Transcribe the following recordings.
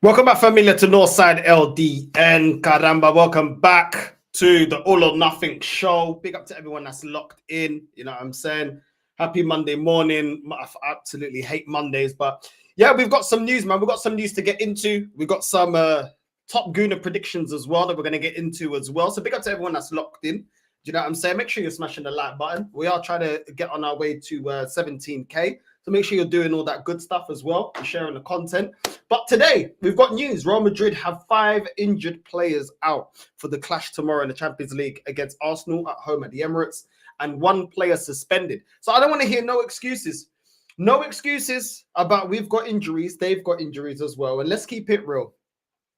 Welcome back, familia, to Northside LDN. Caramba, welcome back to the All or Nothing show. Big up to everyone that's locked in. You know what I'm saying? Happy Monday morning. I absolutely hate Mondays, but yeah, we've got some news, man. We've got some news to get into. We've got some top Gooner predictions as well that we're going to get into as well. So big up to everyone that's locked in. Do you know what I'm saying? Make sure you're smashing the like button. We are trying to get on our way to 17K. So make sure you're doing all that good stuff as well. You're sharing the content. But today, we've got news. Real Madrid have 5 injured players out for the clash tomorrow in the Champions League against Arsenal at home at the Emirates, and 1 player suspended. So I don't want to hear no excuses. No excuses about we've got injuries. They've got injuries as well. And let's keep it real.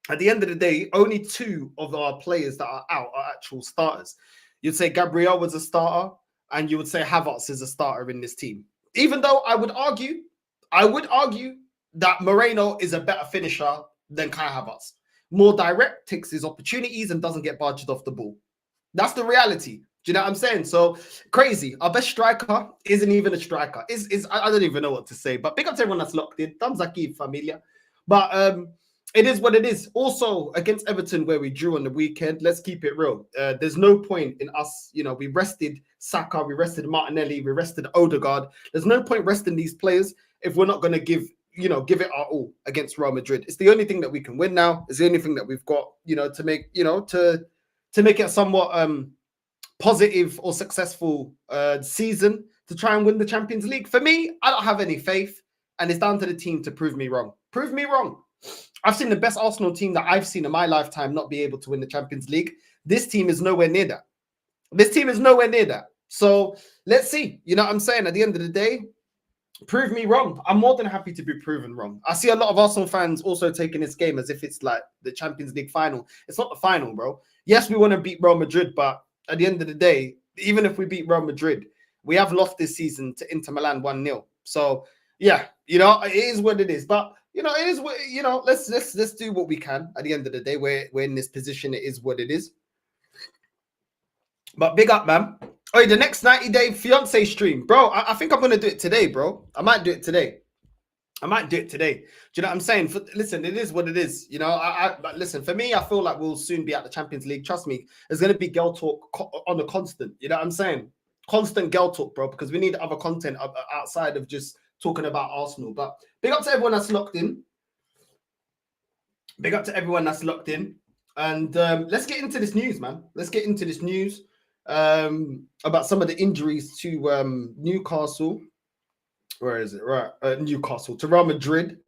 At the end of the day, only 2 of our players that are out are actual starters. You'd say Gabriel was a starter, and you would say Havertz is a starter in this team. Even though I would argue that Moreno is a better finisher than Kai Havertz. More direct, takes his opportunities and doesn't get barged off the ball. That's the reality. Do you know what I'm saying? So crazy. Our best striker isn't even a striker. I don't even know what to say. But big up to everyone that's locked in. Thumbs up, familia. But it is what it is. Also, against Everton, where we drew on the weekend, let's keep it real. There's no point in us, we rested Saka, we rested Martinelli, we rested Odegaard. There's no point resting these players if we're not going to give it our all against Real Madrid. It's the only thing that we can win now. It's the only thing that we've got, to make, to make it a somewhat positive or successful season to try and win the Champions League. For me, I don't have any faith, and it's down to the team to prove me wrong. Prove me wrong. I've seen the best Arsenal team that I've seen in my lifetime not be able to win the Champions League. This team is nowhere near that. This team is nowhere near that. So let's see. You know what I'm saying? At the end of the day, prove me wrong. I'm more than happy to be proven wrong. I see a lot of Arsenal fans also taking this game as if it's like the Champions League final. It's not the final, bro. Yes, we want to beat Real Madrid, but at the end of the day, even if we beat Real Madrid, we have lost this season to Inter Milan 1-0. So yeah, it is what it is. But it is what let's do what we can. At the end of the day, we're in this position. It is what it is. But big up, man. Oh, the next 90-day fiance stream, bro. I think I'm gonna do it today, bro. I might do it today. Do you know what I'm saying? Listen, it is what it is. But listen, for me, I feel like we'll soon be at the Champions League. Trust me, there's gonna be girl talk on the constant. You know what I'm saying? Constant girl talk, bro, because we need other content outside of just talking about Arsenal. But big up to everyone that's locked in. Big up to everyone that's locked in. And let's get into this news, man. Let's get into this news about some of the injuries to Newcastle. Where is it? Right, Newcastle to Real Madrid.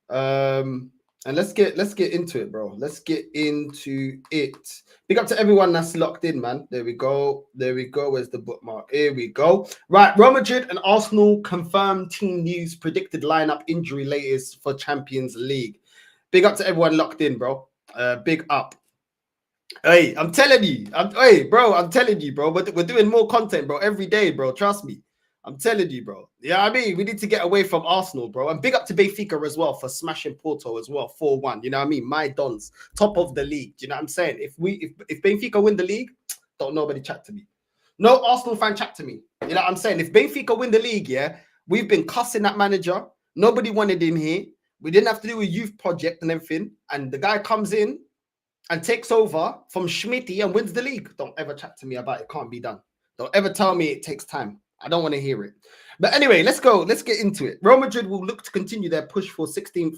And let's get into it, bro. Let's get into it. Big up to everyone that's locked in, man. There we go. Where's the bookmark? Here we go. Right, Real Madrid and Arsenal confirmed team news, predicted lineup, injury latest for Champions League. Big up to everyone locked in, bro. Big up. Hey, I'm telling you. I'm telling you, bro. We're doing more content, bro, every day, bro. Trust me. I'm telling you, bro. Yeah, I mean, we need to get away from Arsenal, bro. And big up to Benfica as well for smashing Porto as well, 4-1. You know what I mean? My Dons, top of the league. Do you know what I'm saying? If Benfica win the league, don't nobody chat to me. No Arsenal fan chat to me. You know what I'm saying? If Benfica win the league, yeah, we've been cussing that manager. Nobody wanted him here. We didn't have to do a youth project and everything. And the guy comes in and takes over from Schmitty and wins the league. Don't ever chat to me about it. Can't be done. Don't ever tell me it takes time. I don't want to hear it. But anyway, let's go. Let's get into it. Real Madrid will look to continue their push for 16th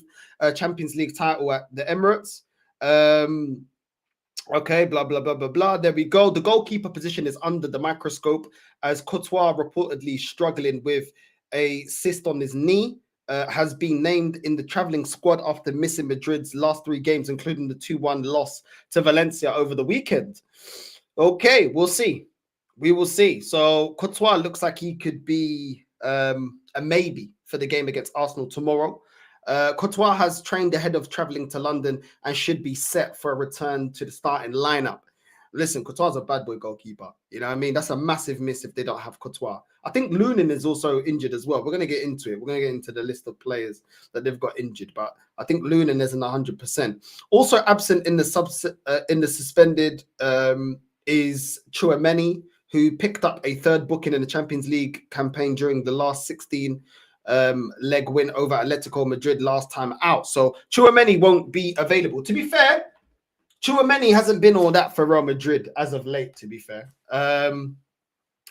Champions League title at the Emirates. Okay, blah, blah, blah, blah, blah. There we go. The goalkeeper position is under the microscope as Courtois, reportedly struggling with a cyst on his knee, has been named in the travelling squad after missing Madrid's last 3 games, including the 2-1 loss to Valencia over the weekend. Okay, we'll see. We will see. So Courtois looks like he could be a maybe for the game against Arsenal tomorrow. Courtois has trained ahead of traveling to London and should be set for a return to the starting lineup. Listen, Courtois is a bad boy goalkeeper. You know what I mean? That's a massive miss if they don't have Courtois. I think Lunin is also injured as well. We're going to get into it. We're going to get into the list of players that they've got injured, but I think Lunin isn't 100%. Also absent in the suspended is Tchouaméni, who picked up a 3rd booking in the Champions League campaign during the last 16 leg win over Atletico Madrid last time out. So Tchouaméni won't be available. To be fair, Tchouaméni hasn't been all that for Real Madrid as of late, to be fair.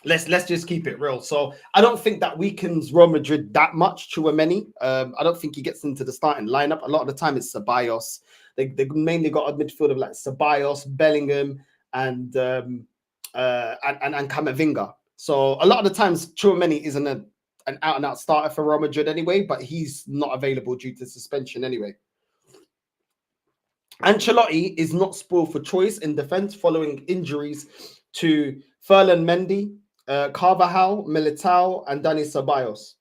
Let's just keep it real. So I don't think that weakens Real Madrid that much, Tchouaméni. I don't think he gets into the starting lineup. A lot of the time it's Ceballos. They mainly got a midfield of like Ceballos, Bellingham, and Camavinga. So a lot of the times Tchouaméni isn't an out-and-out starter for Real Madrid anyway, but he's not available due to suspension anyway. Ancelotti is not spoiled for choice in defense following injuries to Ferland Mendy, Carvajal, Militao, and Dani Ceballos.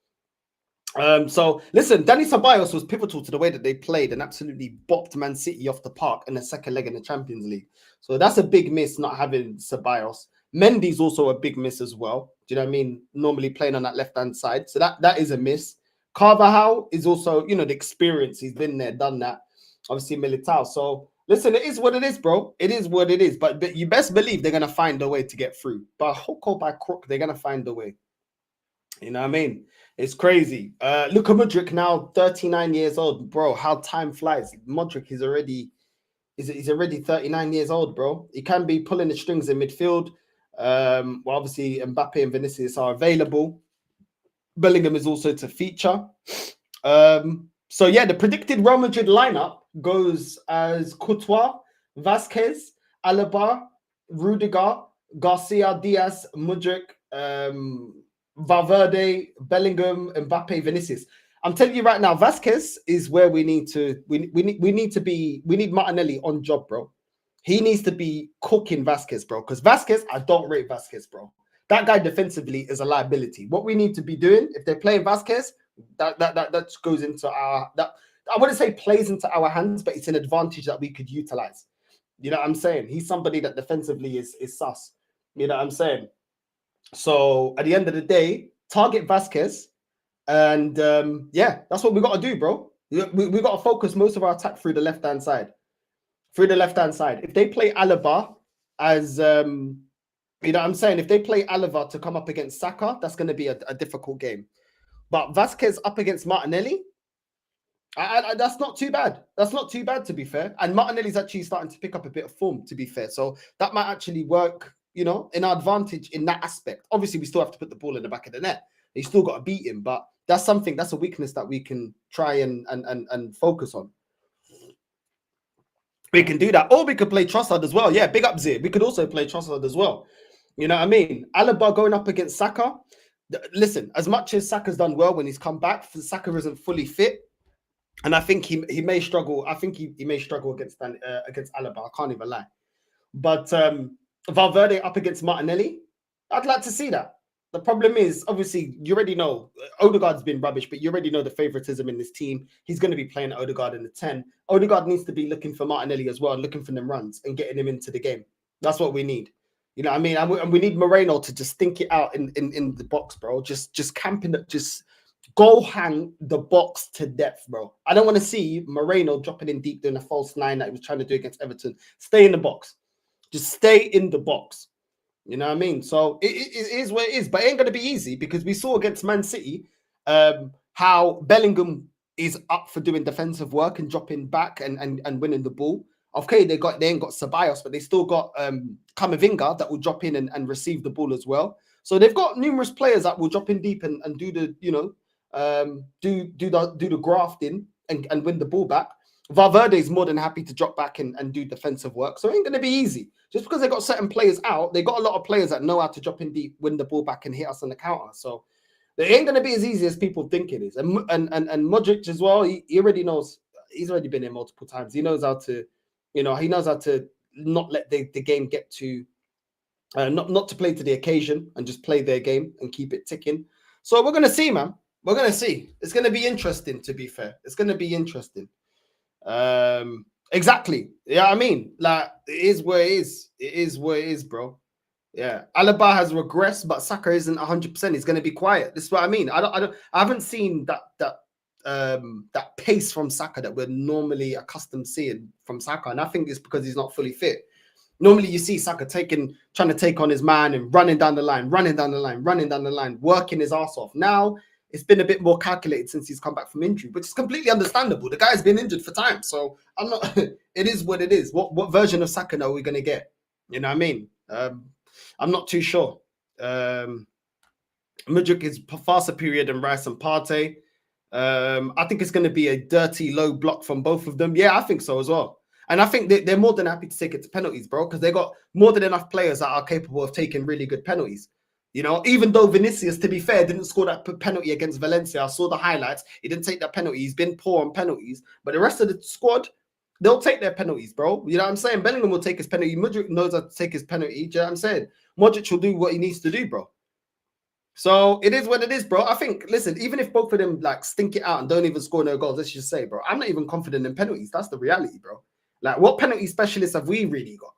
So listen, Dani Ceballos was pivotal to the way that they played and absolutely bopped Man City off the park in the second leg in the Champions League. So that's a big miss not having Ceballos. Mendy's also a big miss as well. Do you know what I mean? Normally playing on that left-hand side. So that is a miss. Carvajal is also, you know, the experience. He's been there, done that. Obviously, Militao. So, listen, it is what it is, bro. It is what it is. But you best believe they're going to find a way to get through. By hook or by crook, they're going to find a way. You know what I mean? It's crazy. Luka Modric now 39 years old. Bro, how time flies. Modric is already... He's already 39 years old, bro. He can be pulling the strings in midfield. Well, obviously, Mbappe and Vinicius are available. Bellingham is also to feature. So, yeah, the predicted Real Madrid lineup goes as Courtois, Vasquez, Alaba, Rudiger, Garcia, Diaz, Modric, Valverde, Bellingham, Mbappe, Vinicius. I'm telling you right now, Vasquez is where we need Martinelli on job, bro. He needs to be cooking Vasquez, bro. Because Vasquez, I don't rate Vasquez, bro. That guy defensively is a liability. What we need to be doing, if they're playing Vasquez, that goes into our I wouldn't say plays into our hands, but it's an advantage that we could utilize. You know what I'm saying? He's somebody that defensively is sus. You know what I'm saying? So at the end of the day, target Vasquez. And yeah, that's what we got to do, bro. We got to focus most of our attack through the left-hand side. If they play Alaba as, you know what I'm saying? If they play Alaba to come up against Saka, that's going to be a difficult game. But Vasquez up against Martinelli, that's not too bad. That's not too bad, to be fair. And Martinelli's actually starting to pick up a bit of form, to be fair. So that might actually work, you know, in our advantage in that aspect. Obviously, we still have to put the ball in the back of the net. You still got to beat him, but that's a weakness that we can try and focus on. We can do that. Or we could play Trossard as well. Yeah, big up Zir. We could also play Trossard as well. You know what I mean? Alaba going up against Saka. Listen, as much as Saka's done well when he's come back, Saka isn't fully fit. And I think he may struggle. I think he may struggle against Alaba. I can't even lie. But Valverde up against Martinelli, I'd like to see that. The problem is, obviously, you already know Odegaard's been rubbish, but you already know the favoritism in this team. He's going to be playing Odegaard in the 10. Odegaard needs to be looking for Martinelli as well, and looking for them runs and getting him into the game. That's what we need. You know what I mean? And we need Moreno to just think it out in the box, bro. Just camping it, just go hang the box to depth, bro. I don't want to see Moreno dropping in deep doing a false 9 that he was trying to do against Everton. Stay in the box. Just stay in the box. You know what I mean? So it is what it is, but it ain't going to be easy because we saw against Man City how Bellingham is up for doing defensive work and dropping back and winning the ball. Okay, they ain't got Ceballos, but they still got Camavinga that will drop in and receive the ball as well. So they've got numerous players that will drop in deep and do the, you know, do the grafting and win the ball back. Valverde is more than happy to drop back and do defensive work. So it ain't going to be easy. Just because they got certain players out, they got a lot of players that know how to drop in deep, win the ball back and hit us on the counter. So it ain't going to be as easy as people think it is. And Modric as well, he already knows. He's already been here multiple times. He knows how to, you know, he knows how to not let the game get to, not to play to the occasion and just play their game and keep it ticking. So we're going to see, man. We're going to see. It's going to be interesting, to be fair. It's going to be interesting. Exactly. Yeah, I mean, like, it is what it is. It is what it is, bro. Yeah, Alaba has regressed, but Saka isn't 100%. He's going to be quiet. This is what I mean. I haven't seen that pace from Saka that we're normally accustomed seeing from Saka, and I think it's because he's not fully fit. Normally, you see Saka trying to take on his man and running down the line, working his ass off. Now it's been a bit more calculated since he's come back from injury, which is completely understandable. The guy's been injured for time, so I'm not. It is what it is. What version of Saka are we going to get? You know what I mean? I'm not too sure. Mudryk is far superior than Rice and Partey. I think it's going to be a dirty low block from both of them. Yeah, I think so as well. And I think they're more than happy to take it to penalties, bro, because they got more than enough players that are capable of taking really good penalties. You know, even though Vinicius, to be fair, didn't score that penalty against Valencia. I saw the highlights. He didn't take that penalty. He's been poor on penalties. But the rest of the squad, they'll take their penalties, bro. You know what I'm saying? Bellingham will take his penalty. Mudryk knows how to take his penalty. Do you know what I'm saying? Modric will do what he needs to do, bro. So it is what it is, bro. I think, listen, even if both of them like stink it out and don't even score no goals, let's just say, bro, I'm not even confident in penalties. That's the reality, bro. Like, what penalty specialists have we really got?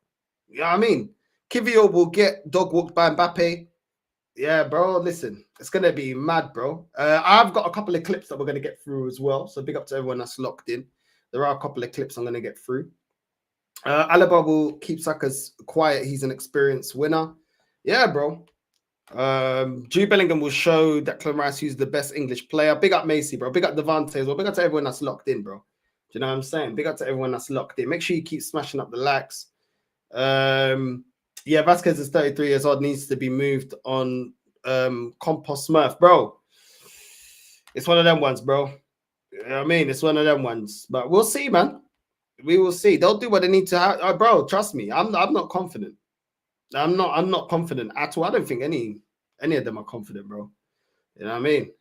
You know what I mean? Kivio will get dog walked by Mbappe. Yeah, bro, listen, it's going to be mad, bro. I've got a couple of clips that we're going to get through as well. So big up to everyone that's locked in. There are a couple of clips I'm going to get through. Alaba will keep Saka's quiet. He's an experienced winner. Yeah, bro. Jude Bellingham will show Declan Rice who's the best English player. Big up Macy, bro. Big up Devante as well. Big up to everyone that's locked in, bro. Do you know what I'm saying? Big up to everyone that's locked in. Make sure you keep smashing up the likes. Yeah, Vasquez is 33 years old, needs to be moved on compost Smurf, bro. It's one of them ones, bro. You know what I mean? It's one of them ones. But we'll see, man. We will see. They'll do what they need to have. Bro, trust me. I'm not confident. I'm not confident at all. I don't think any of them are confident, bro. You know what I mean?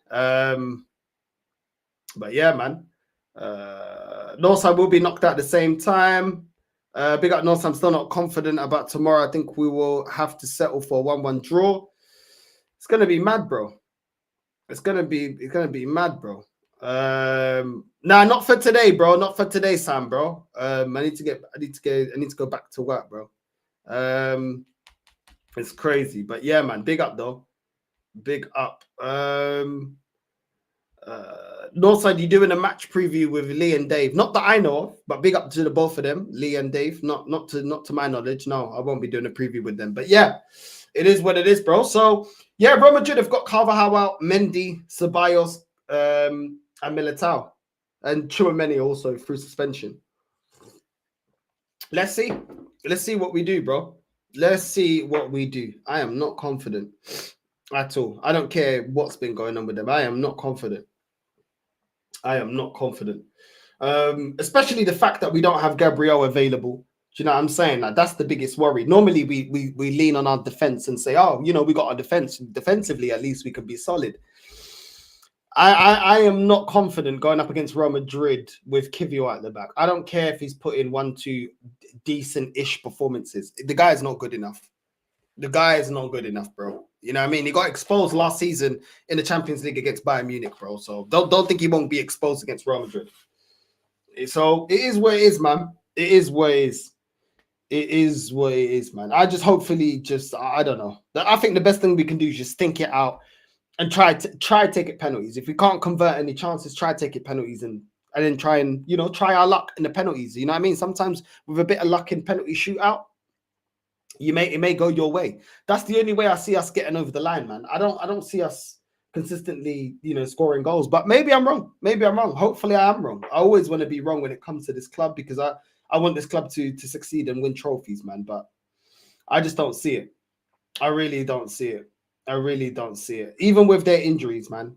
But yeah, man. Northside will be knocked out at the same time. Big up North. I'm still not confident about tomorrow. I think we will have to settle for a 1-1 draw. It's gonna be mad, bro. It's gonna be mad, bro. Nah, not for today, bro. Not for today, Sam, bro. I need to go back to work, bro. It's crazy, but yeah, man. Big up though. Big up. Northside, you doing a match preview with Lee and Dave? Not that I know of, but big up to the both of them, Lee and Dave. Not to my knowledge. No, I won't be doing a preview with them. But yeah, it is what it is, bro. So yeah, Real Madrid have got Carvajal out, Mendy, Ceballos, and Militao, and Tchouameni also through suspension. Let's see what we do, bro. Let's see what we do. I am not confident at all. I don't care what's been going on with them. I am not confident. Especially the fact that we don't have Gabriel available. Do you know what I'm saying? Like, that's the biggest worry. Normally, we lean on our defense and say, oh, you know, we got our defense. Defensively, at least we can be solid. I am not confident going up against Real Madrid with Kivio at the back. I don't care if he's put in 1-2 decent-ish performances. The guy is not good enough. The guy is not good enough, bro. You know what I mean? He got exposed last season in the Champions League against Bayern Munich, bro. So don't think he won't be exposed against Real Madrid. So it is what it is, man. It is what it is. It is what it is, man. I just hopefully I don't know. I think the best thing we can do is just think it out and try take it penalties. If we can't convert any chances, try take it penalties and then try and, you know, try our luck in the penalties. You know what I mean? Sometimes with a bit of luck in penalty shootout, it may go your way. That's the only way I see us getting over the line, man. I don't see us consistently, you know, scoring goals. But maybe I'm wrong. Hopefully I am wrong. I always want to be wrong when it comes to this club because I want this club to succeed and win trophies, man. But I just don't see it. I really don't see it. Even with their injuries, man.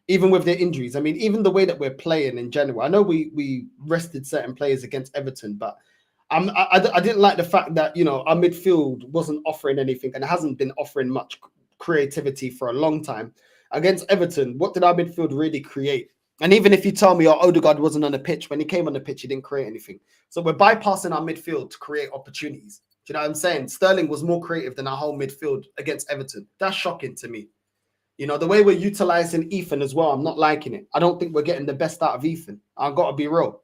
Even with their injuries. I mean, even the way that we're playing in general. I know we rested certain players against Everton, but I didn't like the fact that, you know, our midfield wasn't offering anything and hasn't been offering much creativity for a long time. Against Everton, what did our midfield really create? And even if you tell me, Odegaard wasn't on the pitch, when he came on the pitch, he didn't create anything. So we're bypassing our midfield to create opportunities. Do you know what I'm saying? Sterling was more creative than our whole midfield against Everton. That's shocking to me. You know, the way we're utilizing Ethan as well, I'm not liking it. I don't think we're getting the best out of Ethan. I've got to be real.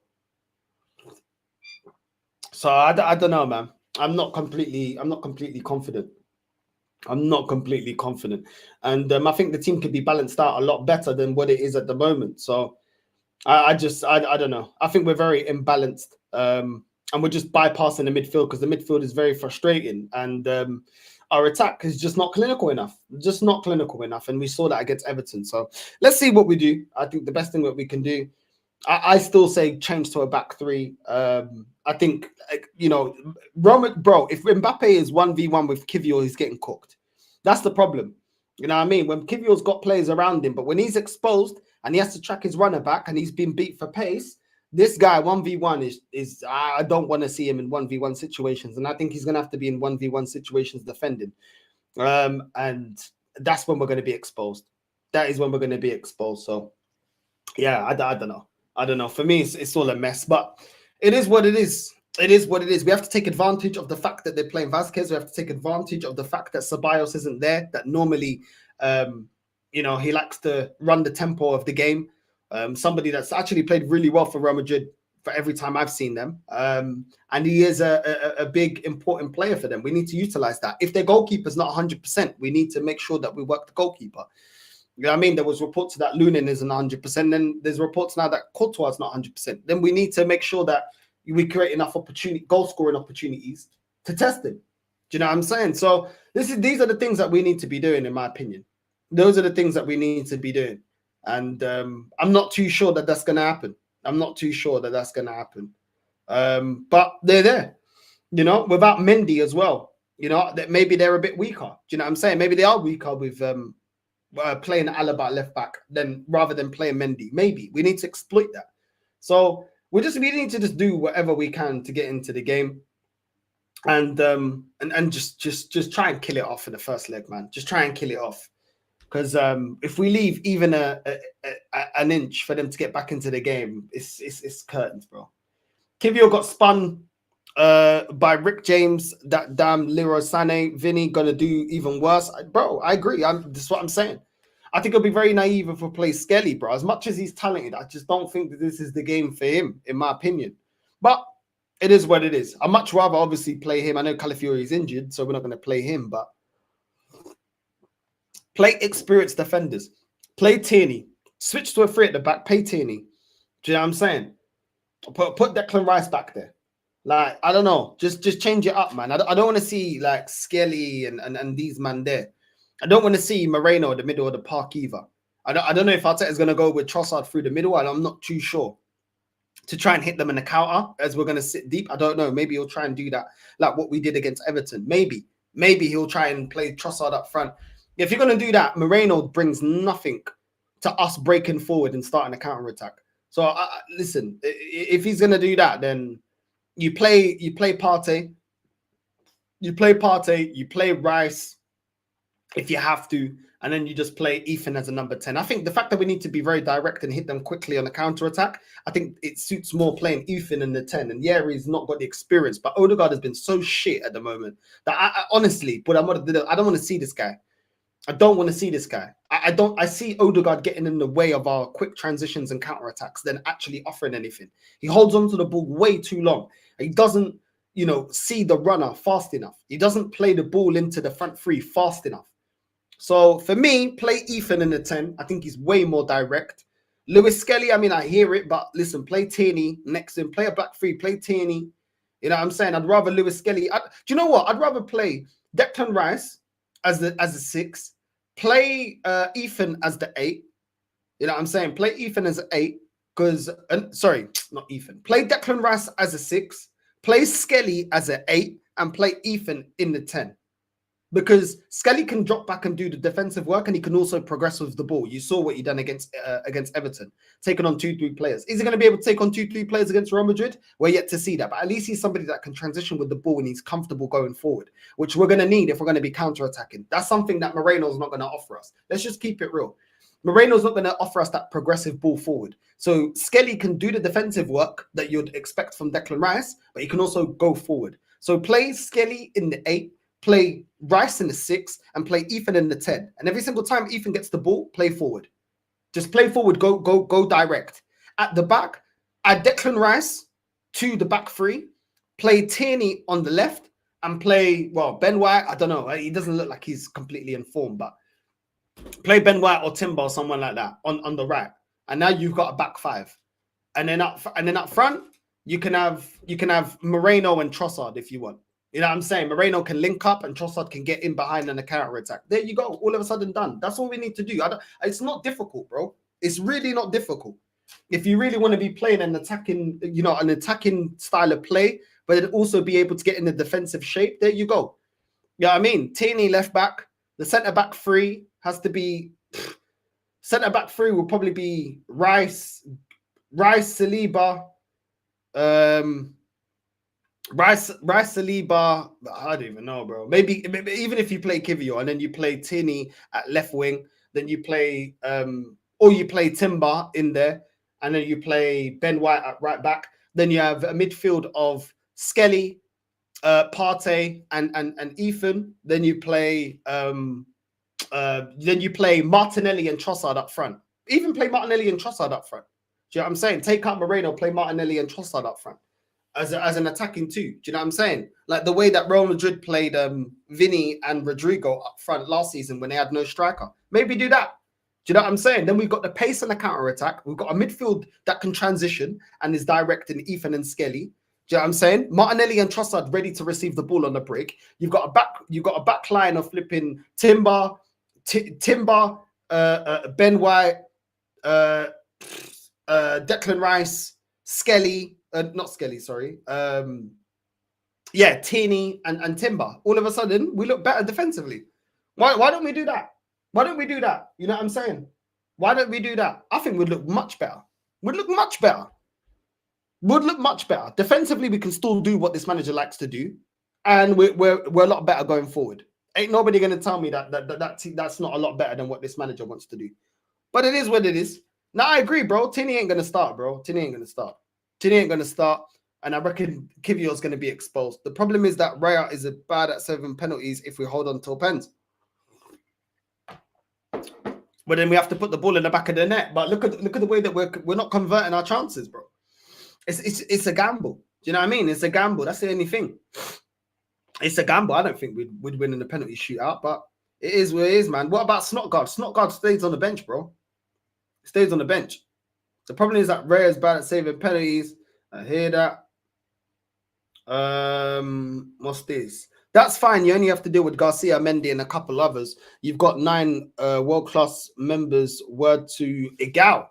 So I don't know, man. I'm not completely confident. And I think the team could be balanced out a lot better than what it is at the moment. So I don't know. I think we're very imbalanced. And we're just bypassing the midfield because the midfield is very frustrating. And our attack is just not clinical enough. Just not clinical enough. And we saw that against Everton. So let's see what we do. I think the best thing that we can do, I still say change to a back three. I think, you know, bro, if Mbappe is 1v1 with Kivior, he's getting cooked. That's the problem. You know what I mean? When Kivior's got players around him, but when he's exposed and he has to track his runner back and he's been beat for pace, this guy 1v1 is I don't want to see him in 1v1 situations. And I think he's going to have to be in 1v1 situations defending. And that's when we're going to be exposed. That is when we're going to be exposed. So, yeah, I don't know. I don't know. For me, it's all a mess. But it is what it is. It is what it is. We have to take advantage of the fact that they're playing Vasquez. We have to take advantage of the fact that Ceballos isn't there. That normally, you know, he likes to run the tempo of the game. Somebody that's actually played really well for Real Madrid for every time I've seen them. And he is a big, important player for them. We need to utilize that. If their goalkeeper's not 100%, we need to make sure that we work the goalkeeper. You know what I mean? There was reports that Lunin isn't 100%. Then there's reports now that Courtois is not 100%. Then we need to make sure that we create enough goal-scoring opportunities to test him. Do you know what I'm saying? So these are the things that we need to be doing, in my opinion. Those are the things that we need to be doing. And I'm not too sure that that's going to happen. I'm not too sure that that's going to happen. But they're there, you know, without Mendy as well. You know, that maybe they're a bit weaker. Do you know what I'm saying? Maybe they are weaker with playing Alaba at left back rather than playing Mendy. Maybe we need to exploit that. So we need to just do whatever we can to get into the game, and just try and kill it off in the first leg, man. Just try and kill it off, because if we leave even an inch for them to get back into the game, it's curtains, bro. Kivior got spun by Rick James. That damn Leroy Sané, Vinny gonna do even worse, bro. I agree. This is what I'm saying. I think it'll be very naive if we play Skelly, bro. As much as he's talented, I just don't think that this is the game for him, in my opinion. But it is what it is. I'd much rather obviously play him. I know Calafiori is injured, so we're not going to play him, but play experienced defenders. Play Tierney. Switch to a three at the back. Play Tierney. Do you know what I'm saying? Put Declan Rice back there. Like, I don't know. Just change it up, man. I don't want to see like Skelly and these man there. I don't want to see Moreno in the middle of the park either. I don't know if Arteta is going to go with Trossard through the middle, and I'm not too sure, to try and hit them in the counter as we're going to sit deep. I don't know. Maybe he'll try and do that like what we did against Everton. Maybe he'll try and play Trossard up front. If you're going to do that, Moreno brings nothing to us breaking forward and starting a counter attack. So listen, if he's going to do that, then you play Partey, you play Rice if you have to, and then you just play Ethan as a number 10. I think the fact that we need to be very direct and hit them quickly on the counter attack, I think it suits more playing Ethan in the 10. And yeah, he's not got the experience, but Odegaard has been so shit at the moment that I honestly, but I don't want to see this guy. I don't want to see this guy. I see Odegaard getting in the way of our quick transitions and counter attacks than actually offering anything. He holds on to the ball way too long. He doesn't, you know, see the runner fast enough. He doesn't play the ball into the front three fast enough. So for me, play Ethan in the 10. I think he's way more direct. Lewis Skelly, I mean, I hear it, but listen, play Tierney next to him. Play a back three, play Tierney. You know what I'm saying? I'd rather Lewis Skelly. Do you know what? I'd rather play Declan Rice as the 6. Play Ethan as the 8. You know what I'm saying? Play Ethan as an 8. Because, sorry, not Ethan. Play Declan Rice as a 6. Play Skelly as an 8. And play Ethan in the 10. Because Skelly can drop back and do the defensive work, and he can also progress with the ball. You saw what he done against Everton, taking on 2-3 players. Is he going to be able to take on 2-3 players against Real Madrid? We're yet to see that, but at least he's somebody that can transition with the ball and he's comfortable going forward, which we're going to need if we're going to be counter-attacking. That's something that Moreno's not going to offer us. Let's just keep it real. Moreno's not going to offer us that progressive ball forward. So Skelly can do the defensive work that you'd expect from Declan Rice, but he can also go forward. So play Skelly in the 8, play Rice in the 6, and play Ethan in the 10. And every single time Ethan gets the ball, play forward. Just play forward, go direct. At the back, add Declan Rice to the back 3, play Tierney on the left, and play, well, Ben White, I don't know. He doesn't look like he's completely in form, but play Ben White or Timber or someone like that on the right. And now you've got a back 5. And then up front, you can have Moreno and Trossard if you want. You know what I'm saying? Moreno can link up and Trossard can get in behind and a counter attack. There you go. All of a sudden done. That's all we need to do. It's not difficult, bro. It's really not difficult. If you really want to be playing an attacking, an attacking style of play, but also be able to get in the defensive shape, there you go. You know what I mean? Tierney left back. The centre back three has to be. Centre back three will probably be Rice, Saliba, Saliba. I don't even know, bro. Maybe even if you play Kivio and then you play Tierney at left wing, then you play or you play Timber in there, and then you play Ben White at right back. Then you have a midfield of Skelly, Partey, and Ethan. Then you play Martinelli and Trossard up front. Even play Martinelli and Trossard up front. Do you know what I'm saying? Take out Moreno, play Martinelli and Trossard up front as an attacking two. Do you know what I'm saying? Like the way that Real Madrid played Vinny and Rodrigo up front last season when they had no striker. Maybe do that. Do you know what I'm saying? Then we've got the pace and the counter attack. We've got a midfield that can transition and is direct in Ethan and Skelly. Do you know what I'm saying? Martinelli and Trossard ready to receive the ball on the break. You've got a back line of flipping Timber, Ben White, Declan Rice, Skelly, not Skelly, sorry. Tierney and Timber. All of a sudden, we look better defensively. Why don't we do that? Why don't we do that? You know what I'm saying? Why don't we do that? I think we'd look much better. Would look much better. Defensively, we can still do what this manager likes to do, and we're a lot better going forward. Ain't nobody going to tell me that's not a lot better than what this manager wants to do. But it is what it is. Now, I agree, bro. Tierney ain't going to start, bro. Tierney ain't going to start. And I reckon Kivio's going to be exposed. The problem is that Raya is bad at 7 penalties if we hold on till pens. But then we have to put the ball in the back of the net. But look at the way that we're not converting our chances, bro. It's a gamble. Do you know what I mean? It's a gamble. That's the only thing. It's a gamble. I don't think we'd win in the penalty shootout, but it is what it is, man. What about Snotgard? Snotgard stays on the bench, bro. Stays on the bench. The problem is that Raya is bad at saving penalties. I hear that. What's this? That's fine. You only have to deal with Garcia, Mendy, and a couple others. You've got 9 world-class members. Word to Igal.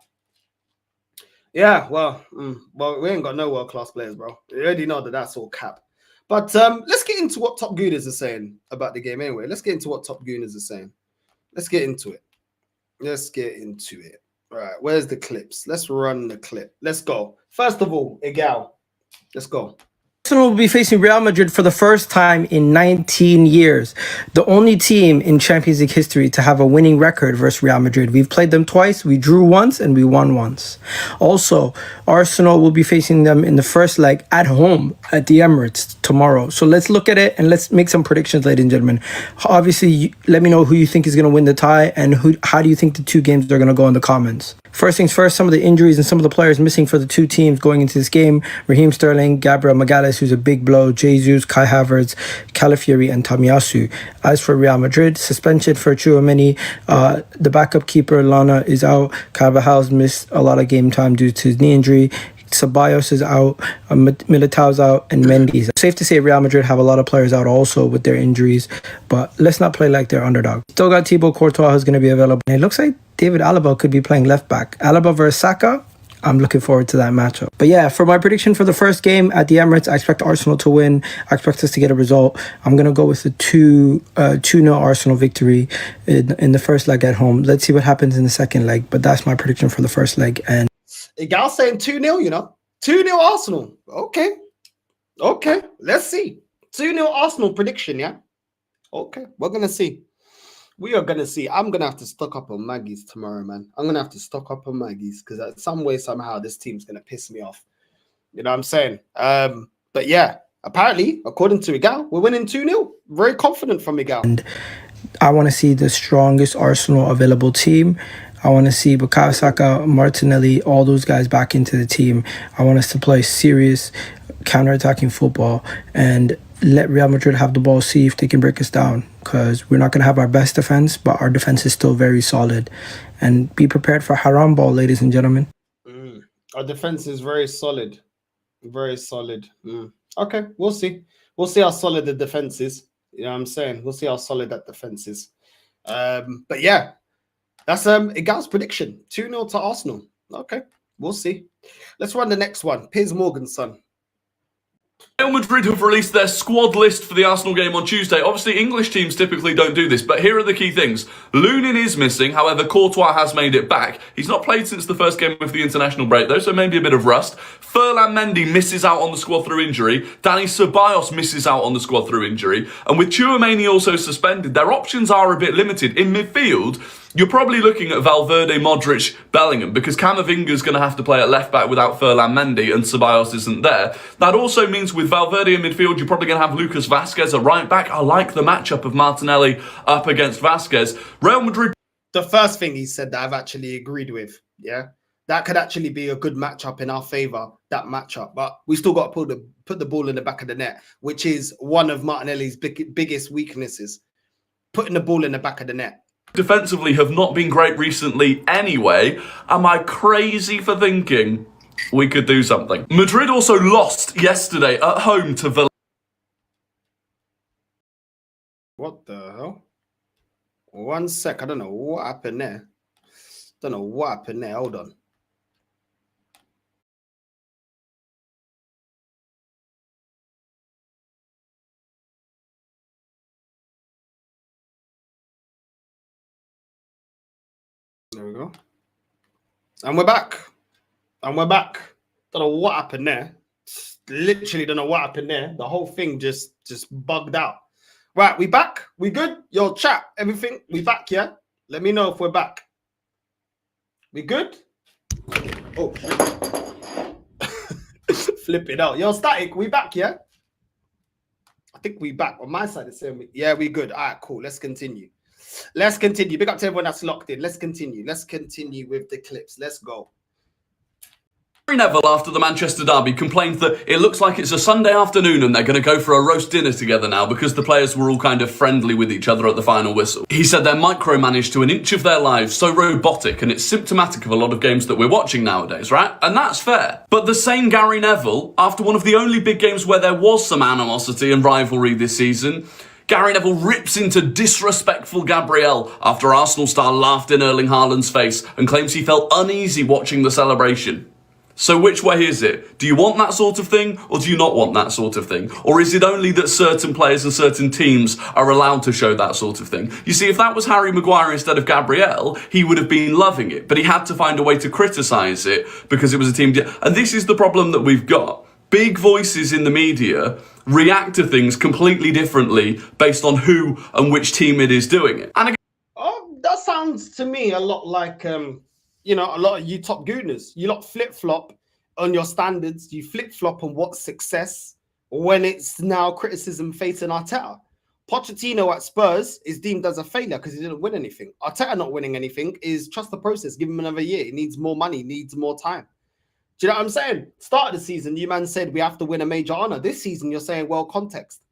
Yeah, well, we ain't got no world-class players, bro. You already know that that's all cap. But let's get into what Top Gooners are saying about the game anyway. Let's get into what Top Gooners are saying. Let's get into it. All right, where's the clips? Let's run the clip. Let's go. First of all, Igal, let's go. Arsenal will be facing Real Madrid for the first time in 19 years. The only team in Champions League history to have a winning record versus Real Madrid. We've played them twice, we drew once, and we won once. Also, Arsenal will be facing them in the first leg at home at the Emirates tomorrow. So let's look at it and let's make some predictions, ladies and gentlemen. Obviously, let me know who you think is going to win the tie and how do you think the two games are going to go in the comments. First things first, some of the injuries and some of the players missing for the two teams going into this game. Raheem Sterling, Gabriel Magalhaes, who's a big blow, Jesus, Kai Havertz, Calafiori, and Tomiyasu. As for Real Madrid, suspension for Tchouaméni. The backup keeper, Lana, is out. Carvajal's missed a lot of game time due to his knee injury. Ceballos is out, Militao's out, and Mendy's. Safe to say Real Madrid have a lot of players out also with their injuries, but let's not play like they're underdog. Still got Thibaut Courtois who's going to be available. And it looks like David Alaba could be playing left back. Alaba versus Saka, I'm looking forward to that matchup. But yeah, for my prediction for the first game at the Emirates, I expect Arsenal to win. I expect us to get a result. I'm going to go with a 2-0 Arsenal victory in the first leg at home. Let's see what happens in the second leg, but that's my prediction for the first leg. And Igal saying 2-0, 2-0 Arsenal. Okay. Let's see. 2-0 Arsenal prediction, yeah? Okay, we're going to see. We are going to see. I'm going to have to stock up on Maggie's tomorrow, man. I'm going to have to stock up on Maggie's because some way, somehow, this team's going to piss me off. You know what I'm saying? But yeah, apparently, according to Igal, we're winning 2-0. Very confident from Igal. And I want to see the strongest Arsenal available team. I want to see Bukayo Saka, Martinelli, all those guys back into the team. I want us to play serious counter-attacking football and let Real Madrid have the ball, see if they can break us down, because we're not going to have our best defense, but our defense is still very solid. And be prepared for haram ball, ladies and gentlemen. Our defense is very solid. Very solid. Okay, we'll see. We'll see how solid the defense is. You know what I'm saying? We'll see how solid that defense is. But yeah, that's Igal's prediction. 2-0 to Arsenal. Okay, we'll see. Let's run the next one. Piers Morgan's son. Real Madrid have released their squad list for the Arsenal game on Tuesday. Obviously, English teams typically don't do this, but here are the key things. Lunin is missing, however, Courtois has made it back. He's not played since the first game of the international break, though, so maybe a bit of rust. Ferland Mendy misses out on the squad through injury. Dani Ceballos misses out on the squad through injury. And with Tchouaméni also suspended, their options are a bit limited. In midfield, you're probably looking at Valverde, Modric, Bellingham, because Camavinga's going to have to play at left-back without Ferland Mendy, and Ceballos isn't there. That also means with Valverde in midfield, you're probably going to have Lucas Vazquez at right-back. I like the matchup of Martinelli up against Vazquez. Real Madrid... The first thing he said that I've actually agreed with, yeah? That could actually be a good matchup in our favour, that matchup. But we still got to put the ball in the back of the net, which is one of Martinelli's biggest weaknesses, putting the ball in the back of the net. Defensively have not been great recently anyway. Am I crazy for thinking we could do something? Madrid also lost yesterday at home to Valencia. What the hell? 1 sec. I don't know what happened there. Don't know what happened there. Hold on. There we go. And we're back. And we're back. Don't know what happened there. Literally don't know what happened there. The whole thing just bugged out. Right, we back? We good? Yo, chat, everything? We back, yeah? Let me know if we're back. We good? Oh. Flip it out. Yo, Static, we back, yeah? I think we back. On my side, it's saying, yeah, we good. All right, cool. Let's continue. Let's continue. Big up to everyone that's locked in. Let's continue. Let's continue with the clips. Let's go. Gary Neville, after the Manchester derby, complained that it looks like it's a Sunday afternoon and they're going to go for a roast dinner together now because the players were all kind of friendly with each other at the final whistle. He said they're micromanaged to an inch of their lives, so robotic, and it's symptomatic of a lot of games that we're watching nowadays, right? And that's fair. But the same Gary Neville, after one of the only big games where there was some animosity and rivalry this season, Gary Neville rips into disrespectful Gabriel after Arsenal star laughed in Erling Haaland's face and claims he felt uneasy watching the celebration. So which way is it? Do you want that sort of thing, or do you not want that sort of thing? Or is it only that certain players and certain teams are allowed to show that sort of thing? You see, if that was Harry Maguire instead of Gabriel, he would have been loving it, but he had to find a way to criticise it because it was a team. And this is the problem that we've got. Big voices in the media react to things completely differently based on who and which team it is doing it. And that sounds to me a lot like you know, a lot of you top gooners. You lot flip-flop on your standards. You flip-flop on what's success when it's now criticism facing Arteta. Pochettino at Spurs is deemed as a failure because he didn't win anything. Arteta not winning anything is trust the process. Give him another year. He needs more money. Needs more time. Do you know what I'm saying? Start of the season, you man said we have to win a major honor. This season, you're saying, well, context.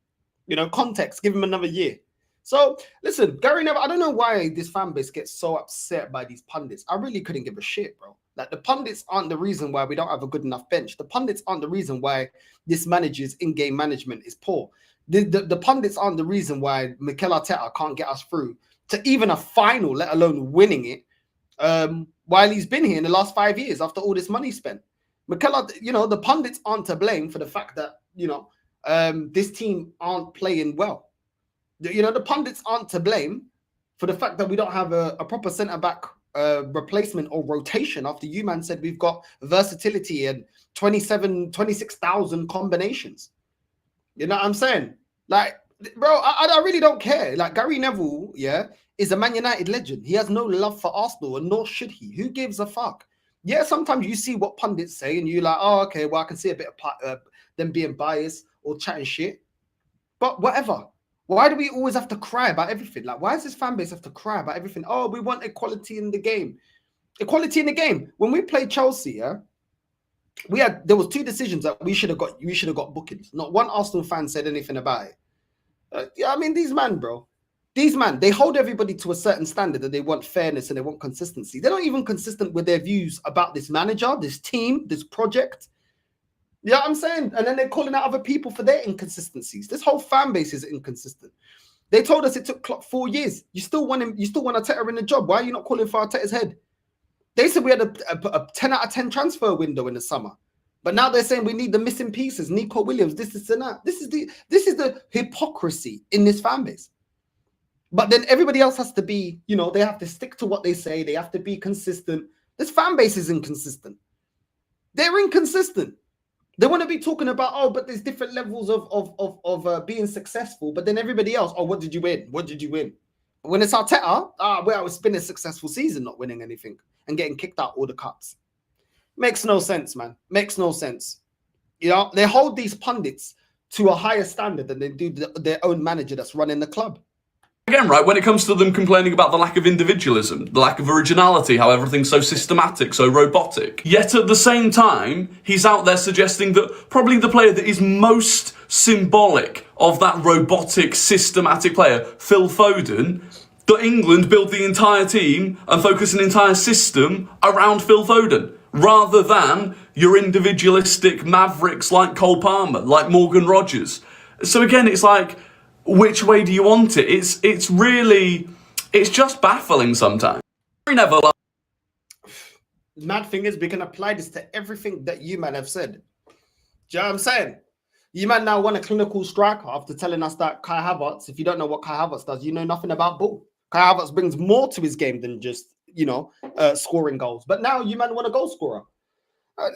You know, context. Give him another year. So, listen, Gary Neville, I don't know why this fan base gets so upset by these pundits. I really couldn't give a shit, bro. Like, the pundits aren't the reason why we don't have a good enough bench. The pundits aren't the reason why this manager's in-game management is poor. The pundits aren't the reason why Mikel Arteta can't get us through to even a final, let alone winning it, while he's been here in the last 5 years after all this money spent. Mikel, you know, the pundits aren't to blame for the fact that, you know, this team aren't playing well. You know, the pundits aren't to blame for the fact that we don't have a proper centre-back replacement or rotation after you, man, said we've got versatility and 26,000 combinations. You know what I'm saying? Like, bro, I really don't care. Like, Gary Neville, yeah, is a Man United legend. He has no love for Arsenal, and nor should he. Who gives a fuck? Yeah, sometimes you see what pundits say, and you're like, oh, okay, well, I can see a bit of them being biased or chatting shit. But whatever. Why do we always have to cry about everything? Like, why does this fan base have to cry about everything? Oh, we want equality in the game. Equality in the game. When we played Chelsea, yeah, there was two decisions that we should have got bookings. Not one Arsenal fan said anything about it. Yeah, I mean, these man, bro. These man, they hold everybody to a certain standard that they want fairness and they want consistency. They're not even consistent with their views about this manager, this team, this project. Yeah, I'm saying, and then they're calling out other people for their inconsistencies. This whole fan base is inconsistent. They told us it took Klopp 4 years. You still want him. You still want Arteta in the job. Why are you not calling for Arteta's head? They said we had a 10 out of 10 transfer window in the summer, but now they're saying we need the missing pieces. Nico Williams, this and that. This is the hypocrisy in this fan base. But then everybody else has to be, you know, they have to stick to what they say. They have to be consistent. This fan base is inconsistent. They're inconsistent. They want to be talking about, oh, but there's different levels of being successful. But then everybody else, oh, what did you win? What did you win? When it's Arteta, well, it's been a successful season not winning anything and getting kicked out all the cups. Makes no sense, man. Makes no sense. You know, they hold these pundits to a higher standard than they do their own manager that's running the club. Again, right, when it comes to them complaining about the lack of individualism, the lack of originality, how everything's so systematic, so robotic, yet at the same time, he's out there suggesting that probably the player that is most symbolic of that robotic, systematic player, Phil Foden, that England build the entire team and focus an entire system around Phil Foden, rather than your individualistic mavericks like Cole Palmer, like Morgan Rogers. So again, it's like, which way do you want it? It's really, it's just baffling sometimes. Never. Mad thing is, we can apply this to everything that you man have said. Do you know what I'm saying? You man now want a clinical striker after telling us that Kai Havertz, if you don't know what Kai Havertz does, you know nothing about ball. Kai Havertz brings more to his game than just, you know, scoring goals. But now you man want a goal scorer.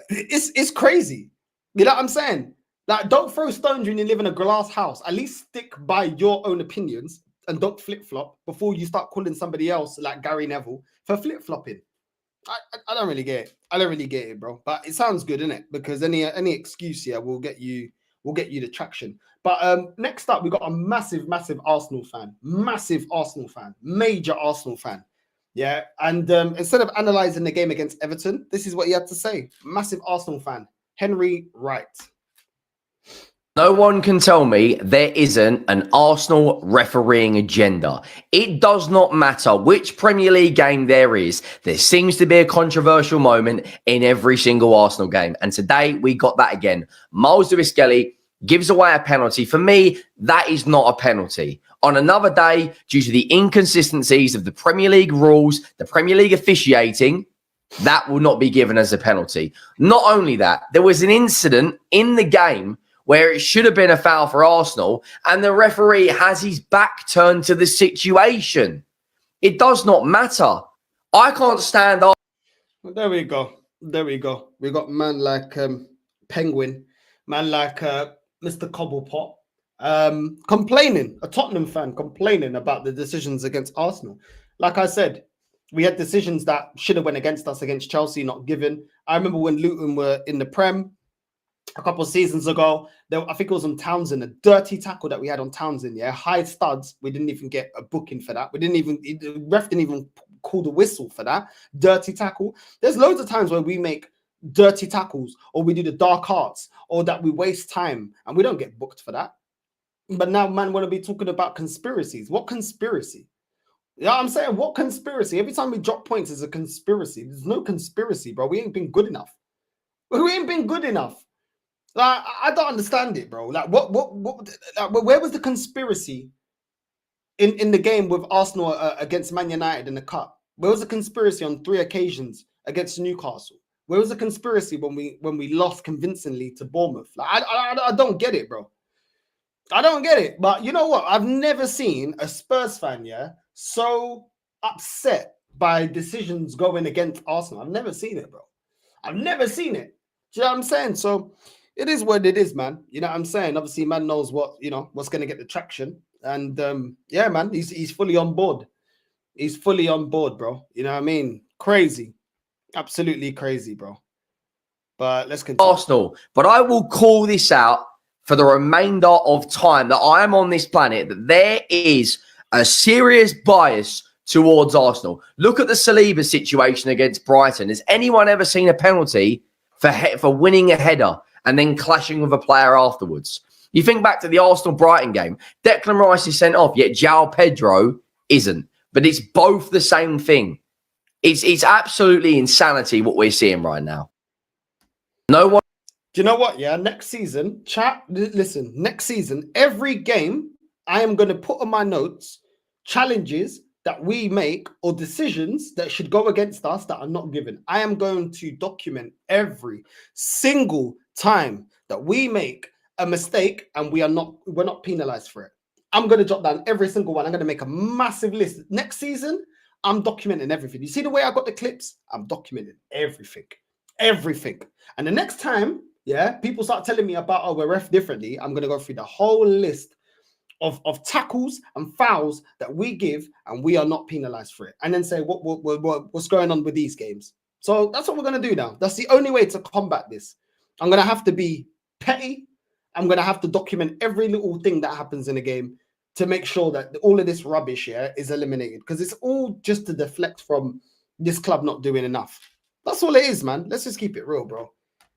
It's crazy. You know what I'm saying? Like, don't throw stones when you live in a glass house. At least stick by your own opinions and don't flip-flop before you start calling somebody else like Gary Neville for flip-flopping. I don't really get it. I don't really get it, bro. But it sounds good, innit? Because any excuse here will get you the traction. But next up, we got a massive Arsenal fan. Massive Arsenal fan. Major Arsenal fan. Yeah. And instead of analysing the game against Everton, this is what he had to say. Massive Arsenal fan. Henry Wright. No one can tell me there isn't an Arsenal refereeing agenda. It does not matter which Premier League game there is. There seems to be a controversial moment in every single Arsenal game. And today we got that again. Miles Lewis-Skelly gives away a penalty. For me, that is not a penalty. On another day, due to the inconsistencies of the Premier League rules, the Premier League officiating, that will not be given as a penalty. Not only that, there was an incident in the game where it should have been a foul for Arsenal, and the referee has his back turned to the situation. It does not matter. I can't stand up. There we go. There we go. We got man like Penguin, man like Mr. Cobblepot, complaining, a Tottenham fan complaining about the decisions against Arsenal. Like I said, we had decisions that should have went against us against Chelsea, not given. I remember when Luton were in the Prem a couple of seasons ago, I think it was on Townsend, a dirty tackle that we had on Townsend, yeah, high studs. We didn't even get a booking for that. The ref didn't even call the whistle for that. Dirty tackle. There's loads of times where we make dirty tackles, or we do the dark arts, or that we waste time, and we don't get booked for that. But now man want to be talking about conspiracies. What conspiracy? You know what I'm saying? What conspiracy? Every time we drop points, it's a conspiracy. There's no conspiracy, bro. We ain't been good enough. We ain't been good enough. Like, I don't understand it, bro. Like, what like, where was the conspiracy in the game with Arsenal against Man United in the cup? Where was the conspiracy on 3 occasions against Newcastle? Where was the conspiracy when we lost convincingly to Bournemouth? Like, I don't get it, bro. I don't get it. But you know what? I've never seen a Spurs fan, yeah, so upset by decisions going against Arsenal. I've never seen it, bro. I've never seen it. Do you know what I'm saying? So it is what it is, man. You know what I'm saying? Obviously, man knows what, you know, what's going to get the traction. And yeah, man, he's fully on board. He's fully on board, bro. You know what I mean? Crazy. Absolutely crazy, bro. But let's continue. Arsenal. But I will call this out for the remainder of time that I am on this planet, that there is a serious bias towards Arsenal. Look at the Saliba situation against Brighton. Has anyone ever seen a penalty for winning a header and then clashing with a player afterwards? You think back to the Arsenal-Brighton game. Declan Rice is sent off, yet João Pedro isn't. But it's both the same thing. It's absolutely insanity what we're seeing right now. No one. Do you know what? Yeah, next season, listen, next season, every game I am going to put on my notes challenges that we make or decisions that should go against us that are not given. I am going to document every single time that we make a mistake and we're not penalized for it. I'm going to jot down every single one. I'm going to make a massive list. Next season, I'm documenting everything. You see the way I got the clips? I'm documenting everything. Everything. And the next time, yeah, people start telling me about, oh, we're ref differently, I'm going to go through the whole list of tackles and fouls that we give and we are not penalized for it. And then say, what's going on with these games? So that's what we're going to do now. That's the only way to combat this. I'm going to have to be petty. I'm going to have to document every little thing that happens in a game to make sure that all of this rubbish here is eliminated, because it's all just to deflect from this club not doing enough. That's all it is, man. Let's just keep it real, bro.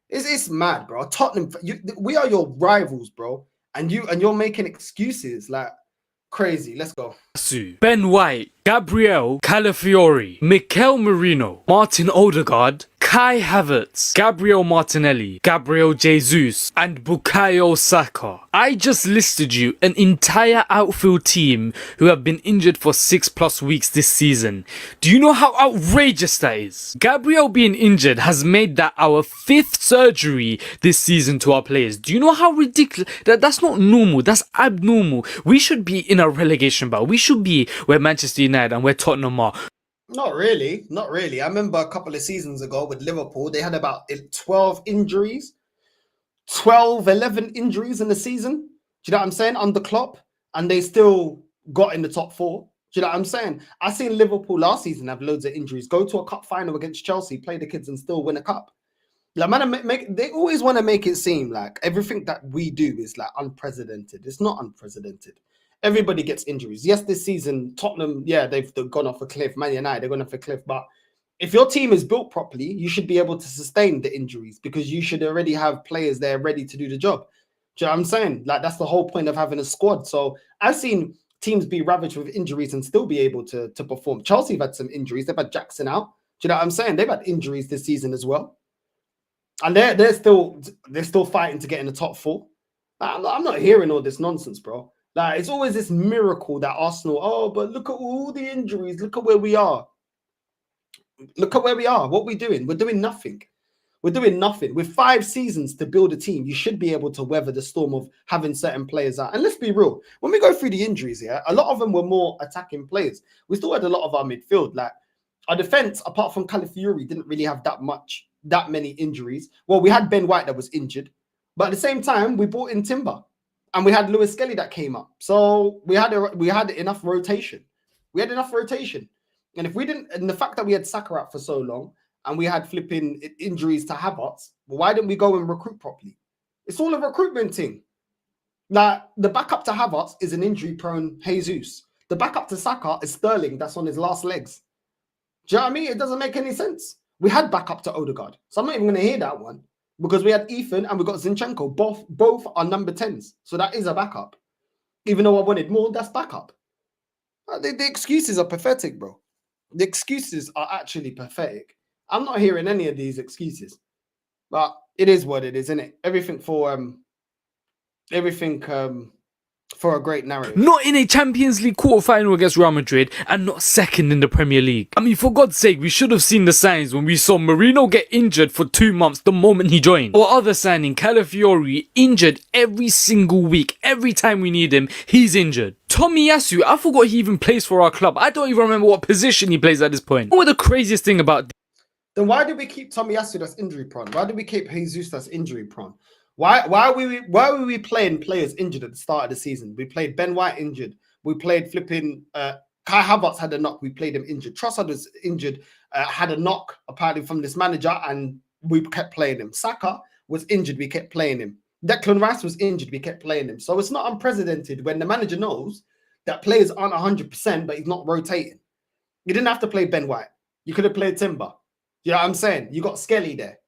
It's mad, bro. Tottenham, we are your rivals, bro. And you're making excuses like crazy. Let's go. Ben White, Gabriel Calafiori, Mikel Merino, Martin Odegaard, Kai Havertz, Gabriel Martinelli, Gabriel Jesus, and Bukayo Saka. I just listed you an entire outfield team who have been injured for 6+ weeks this season. Do you know how outrageous that is? Gabriel being injured has made that our 5th surgery this season to our players. Do you know how ridiculous? That's not normal. That's abnormal. We should be in a relegation battle. We should be where Manchester United and where Tottenham are. Not really. Not really. I remember a couple of seasons ago with Liverpool, they had about 12 injuries, 11 injuries in the season. Do you know what I'm saying? Under Klopp, and they still got in the top 4. Do you know what I'm saying? I seen Liverpool last season have loads of injuries, go to a cup final against Chelsea, play the kids and still win a cup. Like, man, they always want to make it seem like everything that we do is like unprecedented. It's not unprecedented. Everybody gets injuries. Yes, this season, Tottenham, yeah, they've gone off a cliff. Man United, they're gone off a cliff. But if your team is built properly, you should be able to sustain the injuries because you should already have players there ready to do the job. Do you know what I'm saying? Like, that's the whole point of having a squad. So I've seen teams be ravaged with injuries and still be able to perform. Chelsea have had some injuries. They've had Jackson out. Do you know what I'm saying? They've had injuries this season as well. And they're still fighting to get in the top 4. I'm not hearing all this nonsense, bro. Like, it's always this miracle that Arsenal, oh, but look at all the injuries. Look at where we are. Look at where we are. What are we doing? We're doing nothing. We're doing nothing. With 5 seasons to build a team, you should be able to weather the storm of having certain players out. And let's be real. When we go through the injuries here, a lot of them were more attacking players. We still had a lot of our midfield. Like, our defense, apart from Calafiori, didn't really have that many injuries. Well, we had Ben White that was injured. But at the same time, we brought in Timber. And we had Lewis Skelly that came up. So we had enough rotation. We had enough rotation. And if we didn't, and the fact that we had Saka out for so long and we had flipping injuries to Havertz, well, why didn't we go and recruit properly? It's all a recruitment thing. Like, the backup to Havertz is an injury-prone Jesus. The backup to Saka is Sterling that's on his last legs. Do you know what I mean? It doesn't make any sense. We had backup to Odegaard. So I'm not even going to hear that one. Because we had Ethan and we got Zinchenko. Both are number 10s. So that is a backup. Even though I wanted more, that's backup. The excuses are pathetic, bro. The excuses are actually pathetic. I'm not hearing any of these excuses. But it is what it is, isn't it? Everything for a great narrative. Not in a Champions League quarter-final against Real Madrid and not second in the Premier League. I mean, for God's sake, we should have seen the signs when we saw Merino get injured for 2 months the moment he joined. Or other signing, Calafiori, injured every single week. Every time we need him, he's injured. Tomiyasu, I forgot he even plays for our club. I don't even remember what position he plays at this point. What the craziest thing about this? Then why do we keep Tomiyasu that's injury prone? Why do we keep Jesus that's injury prone? Why were we playing players injured at the start of the season? We played Ben White injured. We played flipping Kai Havertz had a knock. We played him injured. Trossard was injured, had a knock apparently from this manager, and we kept playing him. Saka was injured. We kept playing him. Declan Rice was injured. We kept playing him. So it's not unprecedented when the manager knows that players aren't 100%, but he's not rotating. You didn't have to play Ben White. You could have played Timber. You know what I'm saying? You got Skelly there.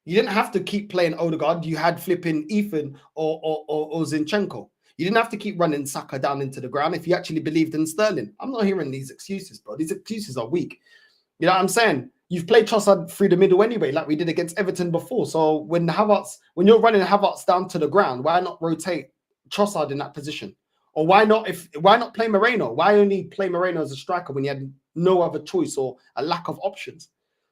You didn't have to keep playing Odegaard. You had flipping Ethan or Zinchenko. You didn't have to keep running Saka down into the ground if you actually believed in Sterling. I'm not hearing these excuses, bro. These excuses are weak. You know what I'm saying? you've played Trossard through the middle anyway, like we did against Everton before. So when you're running Havertz down to the ground, why not rotate Trossard in that position? Or why not play Moreno? Why only play Moreno as a striker when you had no other choice or a lack of options?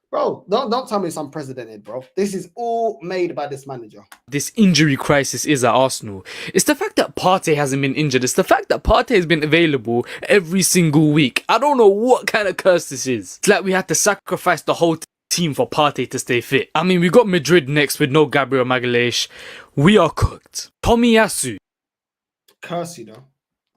Bro, don't tell me it's unprecedented, bro. This is all made by this manager. This injury crisis is at Arsenal. It's the fact that Partey hasn't been injured. It's the fact that Partey has been available every single week. I don't know what kind of curse this is. It's like we had to sacrifice the whole team for Partey to stay fit. I mean, we got Madrid next with no Gabriel Magalhaes. We are cooked. Tomiyasu. Curse, you know.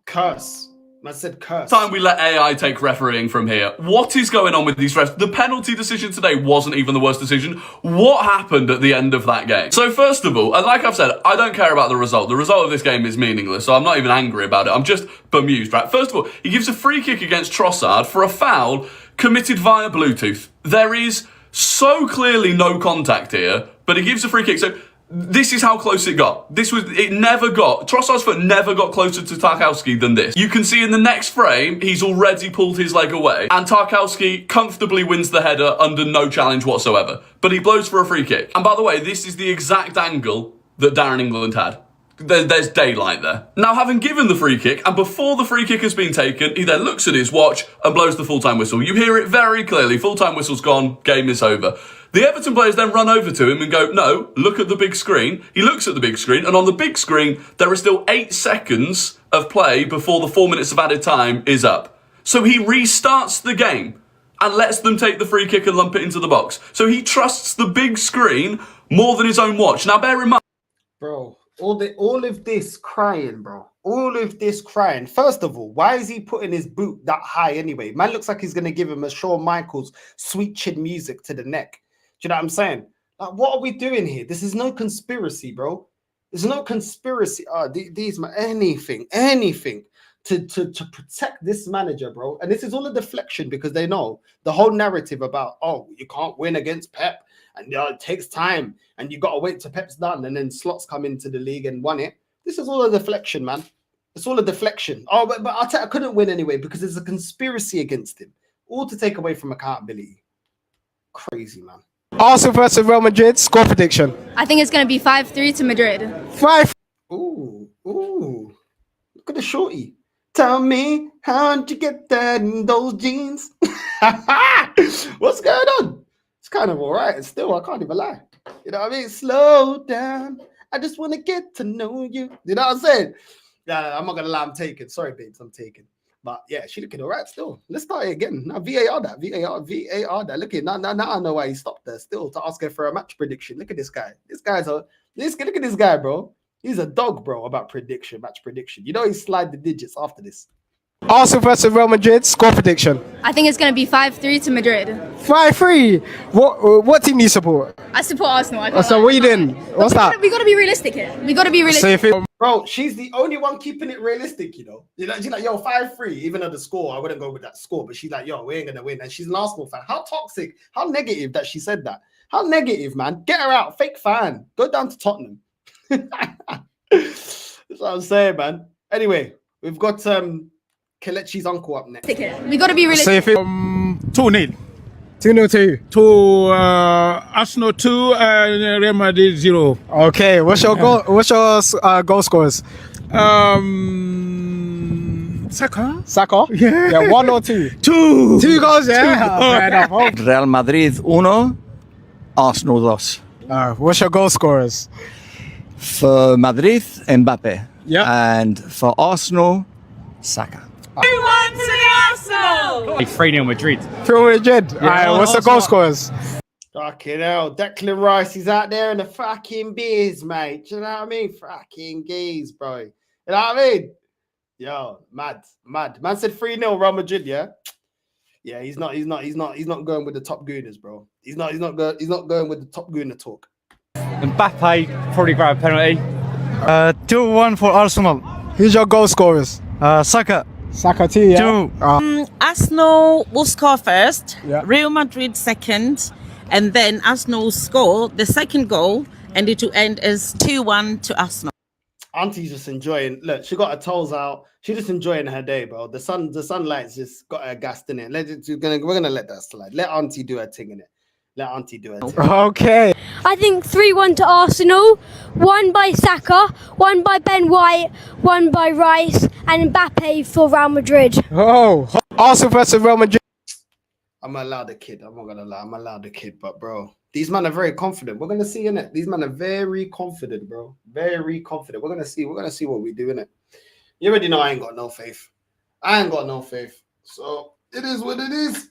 Curse. Man said curse. Time we let AI take refereeing from here. What is going on with these refs? The penalty decision today wasn't even the worst decision. What happened at the end of that game? So first of all, and like I've said, I don't care about the result. The result of this game is meaningless, so I'm not even angry about it. I'm just bemused, right? First of all, he gives a free kick against Trossard for a foul committed via Bluetooth. There is so clearly no contact here, but he gives a free kick. So this is how close it got. Trossard's foot never got closer to Tarkowski than this. You can see in the next frame, he's already pulled his leg away, and Tarkowski comfortably wins the header under no challenge whatsoever. But he blows for a free kick. And by the way, this is the exact angle that Darren England had. There's daylight there. Now, having given the free kick, and before the free kick has been taken, he then looks at his watch and blows the full-time whistle. You hear it very clearly. Full-time whistle's gone. Game is over. The Everton players then run over to him and go, no, look at the big screen. He looks at the big screen, and on the big screen, there are still 8 seconds of play before the 4 minutes of added time is up. So he restarts the game and lets them take the free kick and lump it into the box. So he trusts the big screen more than his own watch. Now, bear in mind... Bro, all of this crying, bro. All of this crying. First of all, why is he putting his boot that high anyway? Man looks like he's going to give him a Shawn Michaels sweet chin music to the neck. Do you know what I'm saying? Like, what are we doing here? This is no conspiracy, bro. There's no conspiracy. Anything to protect this manager, bro. And this is all a deflection because they know the whole narrative about, oh, you can't win against Pep and it takes time and you got to wait till Pep's done and then Slots come into the league and won it. This is all a deflection, man. It's all a deflection. Oh, but Arteta couldn't win anyway because there's a conspiracy against him. All to take away from accountability. Crazy, man. Arsenal versus Real Madrid, score prediction. I think it's going to be 5-3 to Madrid. 5. Ooh. Look at the shorty. Tell me, how'd you get that in those jeans? What's going on? It's kind of all right. Still, I can't even lie. You know what I mean? Slow down. I just want to get to know you. You know what I'm saying? Yeah, I'm not going to lie. I'm taken. Sorry, babes. I'm taken. But yeah, she looking all right still. Let's start it again. Now, VAR that. Look at now I know why he stopped there still to ask her for a match prediction. Look at this guy. Look at this guy, bro. He's a dog, bro, about match prediction. You know he slide the digits after this. Arsenal versus Real Madrid, score prediction. I think it's going to be 5-3 to Madrid. 5-3. What team do you support? I support Arsenal. So what are you doing? What's that? We got to be realistic here. So if it, bro, she's the only one keeping it realistic, you know. She's like, yo, 5-3, even though the score, I wouldn't go with that score, but she's like, yo, we ain't gonna win. And she's an Arsenal fan. How toxic, how negative that she said that. How negative, man. Get her out, fake fan. Go down to Tottenham. That's what I'm saying, man. Anyway, we've got Kelechi's uncle up next. We got to be realistic. so if it 2-0 2-0 to Arsenal 2 and Real Madrid 0. Okay, what's your goal? What's your goal scores? Saka? Yeah, 1 or 2? 2. 2 goals, yeah. Fair enough. Real Madrid 1, Arsenal 2. What's your goal scorers? For Madrid, Mbappe. Yeah. And for Arsenal, Saka. 3-0 Madrid. 3 Madrid. What's the goal scorers? Fucking hell. Declan Rice, he's out there in the fucking beers, mate. Do you know what I mean? Fucking geese, bro. You know what I mean? Yo, mad. Man said 3-0 Real Madrid, yeah? Yeah, he's not going with the top gooners, bro. He's not going with the top gooner talk. Mbappe probably grab a penalty. 2-1 for Arsenal. Who's your goal scorers? Saka. Saka too, yeah? Arsenal will score first, Yeah. Real Madrid second, and then Arsenal will score the second goal, and it will end as 2-1 to Arsenal. Auntie's just enjoying. Look, she got her toes out. She's just enjoying her day, bro. The sunlight's just got her gassed in it. We're gonna let that slide. Let Auntie do her thing in it. Let Auntie do her thing. Okay. I think 3-1 to Arsenal. One by Saka, one by Ben White, one by Rice, and Mbappe for Real Madrid. Oh, Arsenal versus Real Madrid. I'm allowed the kid. I'm not gonna lie. I'm allowed the kid, but bro, these men are very confident. We're gonna see in it. These men are very confident, bro. Very confident. We're gonna see. We're gonna see what we do in it. You already know I ain't got no faith. I ain't got no faith. So it is what it is.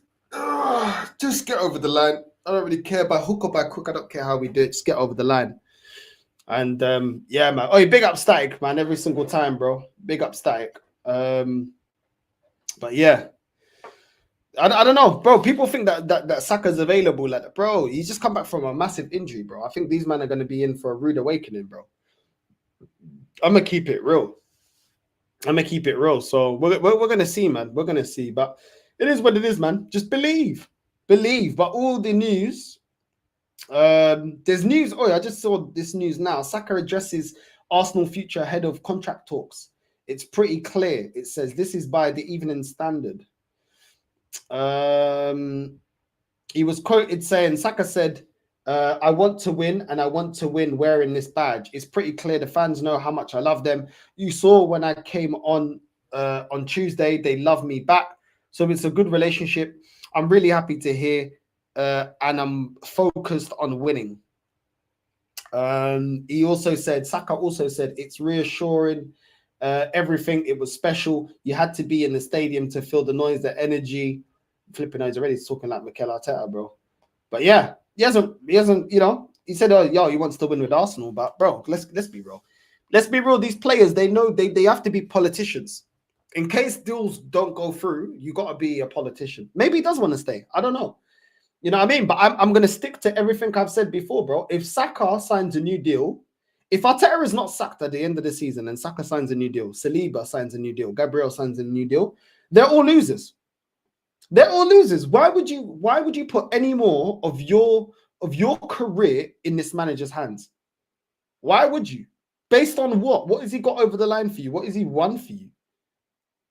Just get over the line. I don't really care by hook or by crook. I don't care how we do it. Just get over the line. And yeah, man. Oh, big up Static, man. Every single time, bro. Big up Static. But yeah. I don't know, bro. People think that Saka's available. Like, bro, he's just come back from a massive injury, bro. I think these men are going to be in for a rude awakening, bro. I'm going to keep it real. So we're going to see, man. We're going to see. But it is what it is, man. Just believe. But all the news, there's news. Oh, I just saw this news now. Saka addresses Arsenal future ahead of contract talks. It's pretty clear. It says this is by the Evening Standard. He was quoted saying, Saka said, I want to win and I want to win wearing this badge. It's pretty clear the fans know how much I love them. You saw when I came on Tuesday, they love me back. So it's a good relationship. I'm really happy to hear and I'm focused on winning. He also said, Saka also said, it's reassuring. Everything, it was special. You had to be in the stadium to feel the noise, the energy. Flipping noise already talking like Mikel Arteta, bro. But yeah, he hasn't, you know, he said, oh, yo, he wants to win with Arsenal. But bro, let's be real. Let's be real. These players, they know they have to be politicians. In case deals don't go through, you got to be a politician. Maybe he does want to stay. I don't know. You know what I mean? But I'm going to stick to everything I've said before, bro. If Saka signs a new deal, if Arteta is not sacked at the end of the season and Saka signs a new deal, Saliba signs a new deal, Gabriel signs a new deal, they're all losers. They're all losers. Why would you put any more of your career in this manager's hands? Why would you? Based on what? What has he got over the line for you? What has he won for you?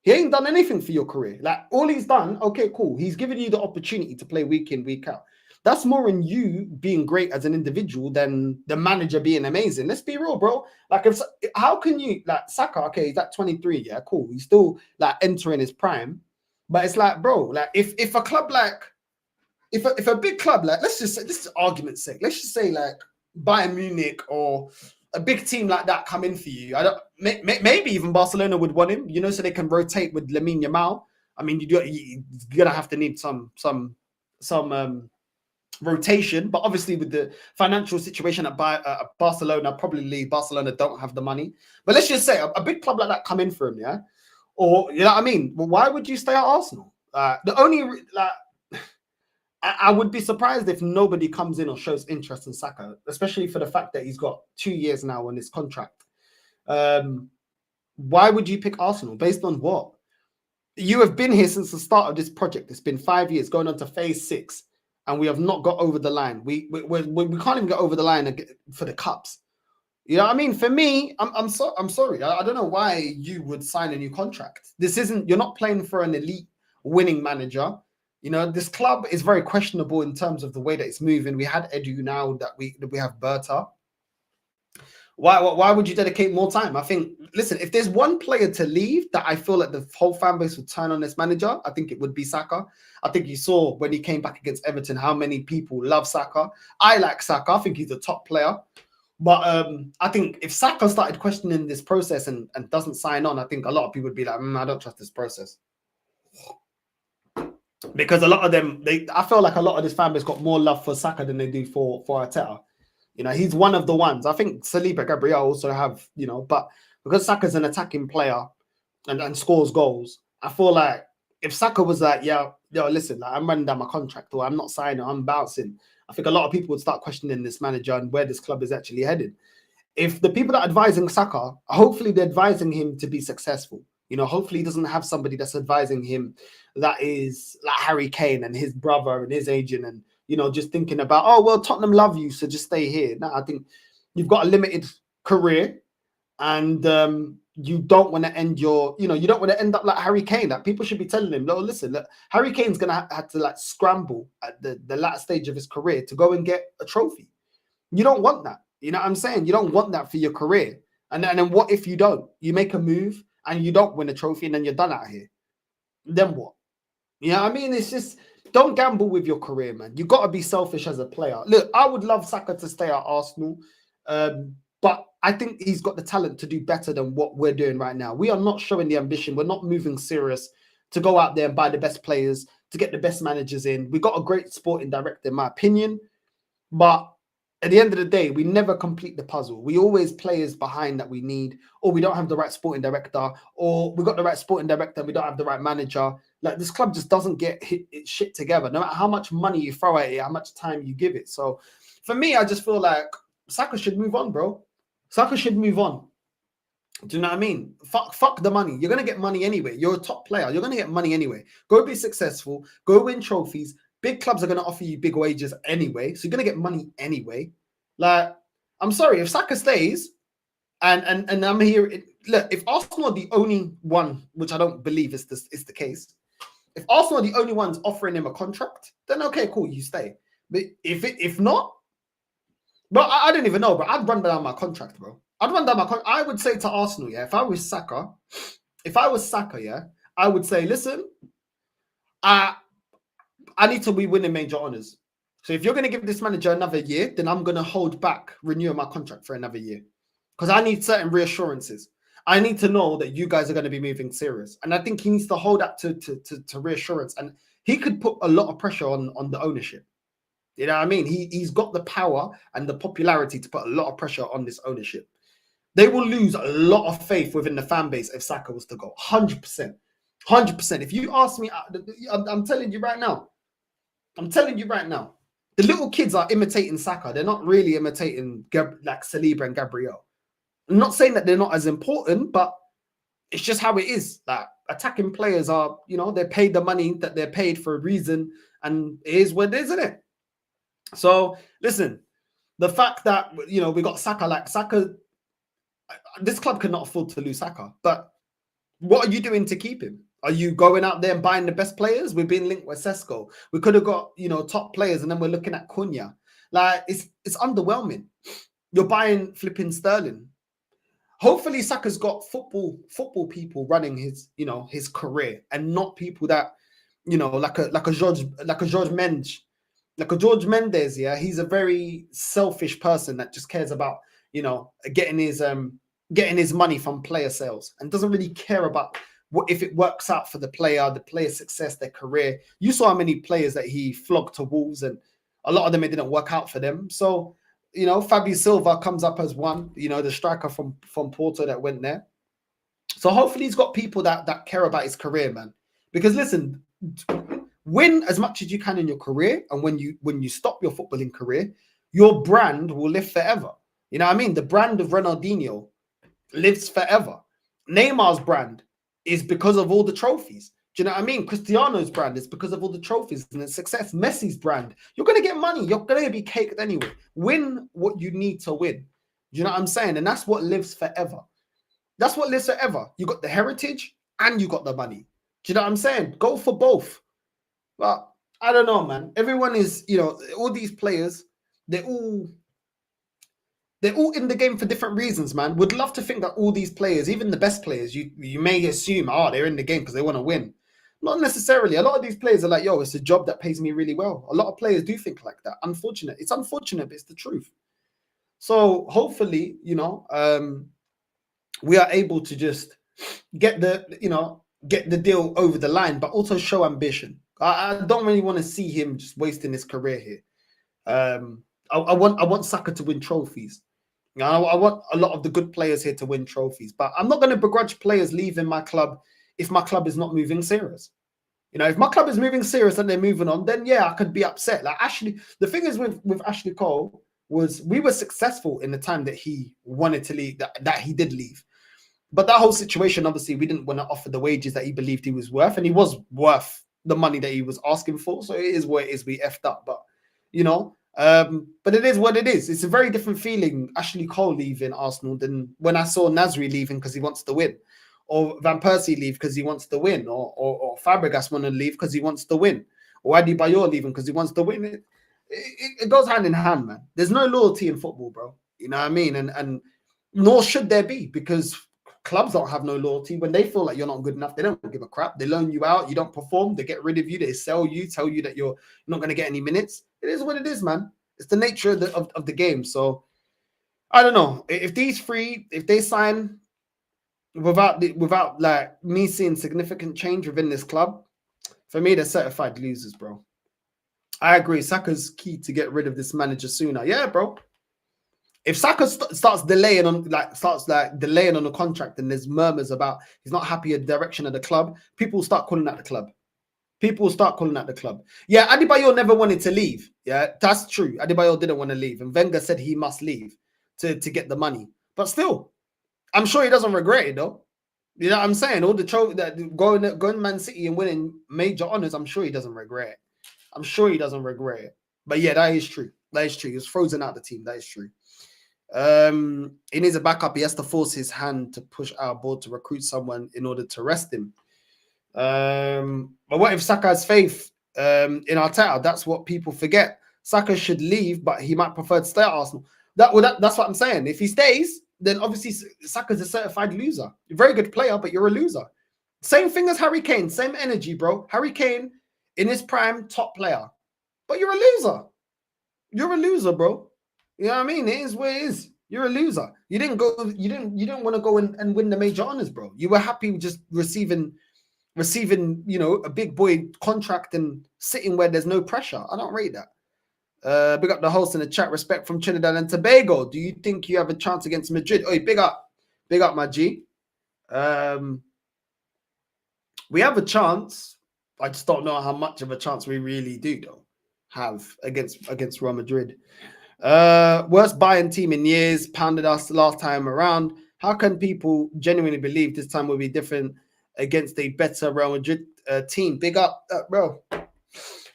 He ain't done anything for your career. Like, all he's done, okay, cool. He's given you the opportunity to play week in, week out. That's more in you being great as an individual than the manager being amazing. Let's be real, bro. Like, how can you, like, Saka, okay, he's at 23, yeah, cool. He's still, like, entering his prime. But it's like, bro, like, if a club like, if a big club, like, let's just say, this is argument's sake, let's just say, like, Bayern Munich or a big team like that come in for you. Maybe even Barcelona would want him, you know, so they can rotate with Lamine Yamal. I mean, you're gonna have to need some rotation, but obviously with the financial situation at Barcelona, probably Barcelona don't have the money. But let's just say a big club like that come in for him, yeah, or you know what I mean. Well, why would you stay at Arsenal? I would be surprised if nobody comes in or shows interest in Saka, especially for the fact that he's got 2 years now on his contract. Why would you pick Arsenal? Based on what? You have been here since the start of this project. It's been 5 years, going on to phase 6, and we have not got over the line. We can't even get over the line for the cups. You know what I mean? For me, I'm sorry. I don't know why you would sign a new contract. You're not playing for an elite winning manager. You know, this club is very questionable in terms of the way that it's moving. We had Edu, now that we have Berta. Why would you dedicate more time? I think, listen, if there's one player to leave that I feel like the whole fan base would turn on this manager, I think it would be Saka. I think you saw when he came back against Everton how many people love Saka. I like Saka. I think he's a top player. But I think if Saka started questioning this process and doesn't sign on, I think a lot of people would be like, I don't trust this process. Because a lot of them, I feel like a lot of this fan base got more love for Saka than they do for Arteta. You know, he's one of the ones. I think Saliba, Gabriel also have, you know, but because Saka's an attacking player and scores goals, I feel like if Saka was like, yo, listen, like, I'm running down my contract or I'm not signing, I'm bouncing, I think a lot of people would start questioning this manager and where this club is actually headed. If the people that are advising Saka, hopefully they're advising him to be successful. You know, hopefully he doesn't have somebody that's advising him that is like Harry Kane and his brother and his agent and, you know, just thinking about, oh, well, Tottenham love you, so just stay here. No, I think you've got a limited career. and you don't want to end your, you don't want to end up like Harry Kane. That people should be telling him, no, listen, look, Harry Kane's gonna have to like scramble at the latter stage of his career to go and get a trophy. You don't want that. You know what I'm saying? You don't want that for your career. And then what if you don't? You make a move and you don't win a trophy, and then you're done out here. Then what? You know what I mean? It's just, don't gamble with your career, man. You got to be selfish as a player. Look, I would love Saka to stay at Arsenal, but I think he's got the talent to do better than what we're doing right now. We are not showing the ambition. We're not moving serious to go out there and buy the best players, to get the best managers in. We got a great sporting director, in my opinion, but at the end of the day, we never complete the puzzle. We always players behind that we need, or we don't have the right sporting director, or we got the right sporting director, we don't have the right manager. Like, this club just doesn't get its shit together, no matter how much money you throw at it, how much time you give it. So for me, I just feel like Saka should move on, bro. Saka should move on. Do you know what I mean? Fuck the money. You're going to get money anyway. You're a top player. You're going to get money anyway. Go be successful. Go win trophies. Big clubs are going to offer you big wages anyway. So you're going to get money anyway. Like, I'm sorry, if Saka stays, and I'm here, look, if Arsenal are the only one, which I don't believe is the case, if Arsenal are the only ones offering him a contract, then okay, cool, you stay. But if not, bro, I don't even know, bro. I'd run down my contract, bro. I'd run down my contract. I would say to Arsenal, yeah, if I was Saka, yeah, I would say, listen, I need to be winning major honours. So if you're going to give this manager another year, then I'm going to hold back renewing my contract for another year, because I need certain reassurances. I need to know that you guys are going to be moving serious. And I think he needs to hold that to reassurance. And he could put a lot of pressure on the ownership. You know what I mean? He's got the power and the popularity to put a lot of pressure on this ownership. They will lose a lot of faith within the fan base if Saka was to go. 100%. 100%. If you ask me, I'm telling you right now. The little kids are imitating Saka. They're not really imitating like Saliba and Gabriel. I'm not saying that they're not as important, but it's just how it is. Like, attacking players are, they're paid the money that they're paid for a reason, and it is what it is, isn't it? So listen, the fact that we got Saka, this club cannot afford to lose Saka. But what are you doing to keep him? Are you going out there and buying the best players? We've been linked with Sesko. We could have got, top players, and then we're looking at Cunha. Like, it's underwhelming. You're buying flipping Sterling. Hopefully Saka's got football people running his, his career, and not people that, like a George Mendes, yeah. He's a very selfish person that just cares about, getting his money from player sales, and doesn't really care about what if it works out for the player's success, their career. You saw how many players that he flogged to wolves, and a lot of them, it didn't work out for them. So, Fabio Silva comes up as one, the striker from Porto that went there. So hopefully he's got people that care about his career, man. Because listen, win as much as you can in your career, and when you stop your footballing career, your brand will live forever. You know what I mean? The brand of Ronaldinho lives forever. Neymar's brand is because of all the trophies. Do you know what I mean? Cristiano's brand is because of all the trophies and the success. Messi's brand, you're going to get money. You're going to be caked anyway. Win what you need to win. Do you know what I'm saying? And that's what lives forever. That's what lives forever. You got the heritage and you got the money. Do you know what I'm saying? Go for both. But I don't know, man. Everyone is, all these players, they're all in the game for different reasons, man. Would love to think that all these players, even the best players, you may assume, they're in the game because they want to win. Not necessarily. A lot of these players are like, yo, it's a job that pays me really well. A lot of players do think like that. Unfortunate. It's unfortunate, but it's the truth. So hopefully, we are able to just get the deal over the line, but also show ambition. I don't really want to see him just wasting his career here. I want Saka to win trophies. I want a lot of the good players here to win trophies, but I'm not going to begrudge players leaving my club if my club is not moving serious. If my club is moving serious and they're moving on, then yeah, I could be upset. Like Ashley, the thing is with Ashley Cole was we were successful in the time that he wanted to leave, that he did leave. But that whole situation, obviously, we didn't want to offer the wages that he believed he was worth, and he was worth the money that he was asking for. So it is what it is. We effed up, but But it is what it is. It's a very different feeling, Ashley Cole leaving Arsenal, than when I saw Nasri leaving because he wants to win, or Van Persie leave because he wants to win, or Fabregas want to leave because he wants to win, or Adebayor leaving because he wants to win. It goes hand in hand, man. There's no loyalty in football, bro. You know what I mean? And nor should there be, because clubs don't have no loyalty. When they feel like you're not good enough, they don't give a crap. They loan you out, you don't perform, they get rid of you, they sell you, tell you that you're not going to get any minutes. It is what it is, man. It's the nature of the game. So I don't know. If these three, if they sign without like me seeing significant change within this club, for me, they're certified losers, bro. I agree. Saka's key to get rid of this manager sooner. Yeah, bro. If Saka starts delaying on the contract, and there's murmurs about he's not happy with the direction of the club, people start calling out the club. Yeah, Adebayor never wanted to leave. Yeah, that's true. Adebayor didn't want to leave, and Wenger said he must leave to get the money. But still, I'm sure he doesn't regret it, though. You know what I'm saying? All the trophy that going Man City and winning major honors, I'm sure he doesn't regret it. But yeah, that is true. He was frozen out of the team. That is true. He needs a backup. He has to force his hand to push our board to recruit someone in order to rest him. But what if Saka has faith in Arteta? That's what people forget. Saka should leave, but he might prefer to stay at Arsenal. That's what I'm saying. If he stays, then obviously Saka's a certified loser. You're a very good player, but you're a loser. Same thing as Harry Kane. Same energy, bro. Harry Kane in his prime, top player. But you're a loser. You're a loser, bro. You know what I mean? It is what it is. You're a loser. You didn't want to go and win the major honors, bro. You were happy with just receiving, you know, a big boy contract and sitting where there's no pressure. I don't rate that. Big up the host in the chat. Respect from Trinidad and Tobago. Do you think you have a chance against Madrid? Oh, big up, my G. We have a chance. I just don't know how much of a chance we really do, though, have against Real Madrid. Worst Bayern team in years, pounded us last time around. How can people genuinely believe this time will be different against a better Real Madrid team? Big up, bro.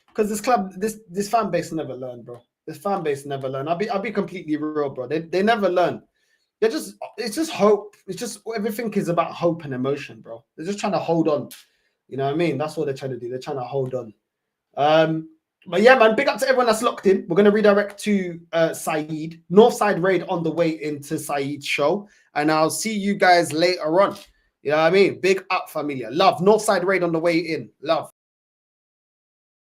Because this club, this fan base never learn, bro. This fan base never learn. I'll be completely real, bro. They never learn. It's just hope. It's just everything is about hope and emotion, bro. They're just trying to hold on. You know what I mean? That's what they're trying to do. They're trying to hold on. But yeah, man, big up to everyone that's locked in. We're going to redirect to Saeed. Northside raid on the way into Saeed's show. And I'll see you guys later on. You know what I mean? Big up, familia. Love. Northside raid on the way in. Love.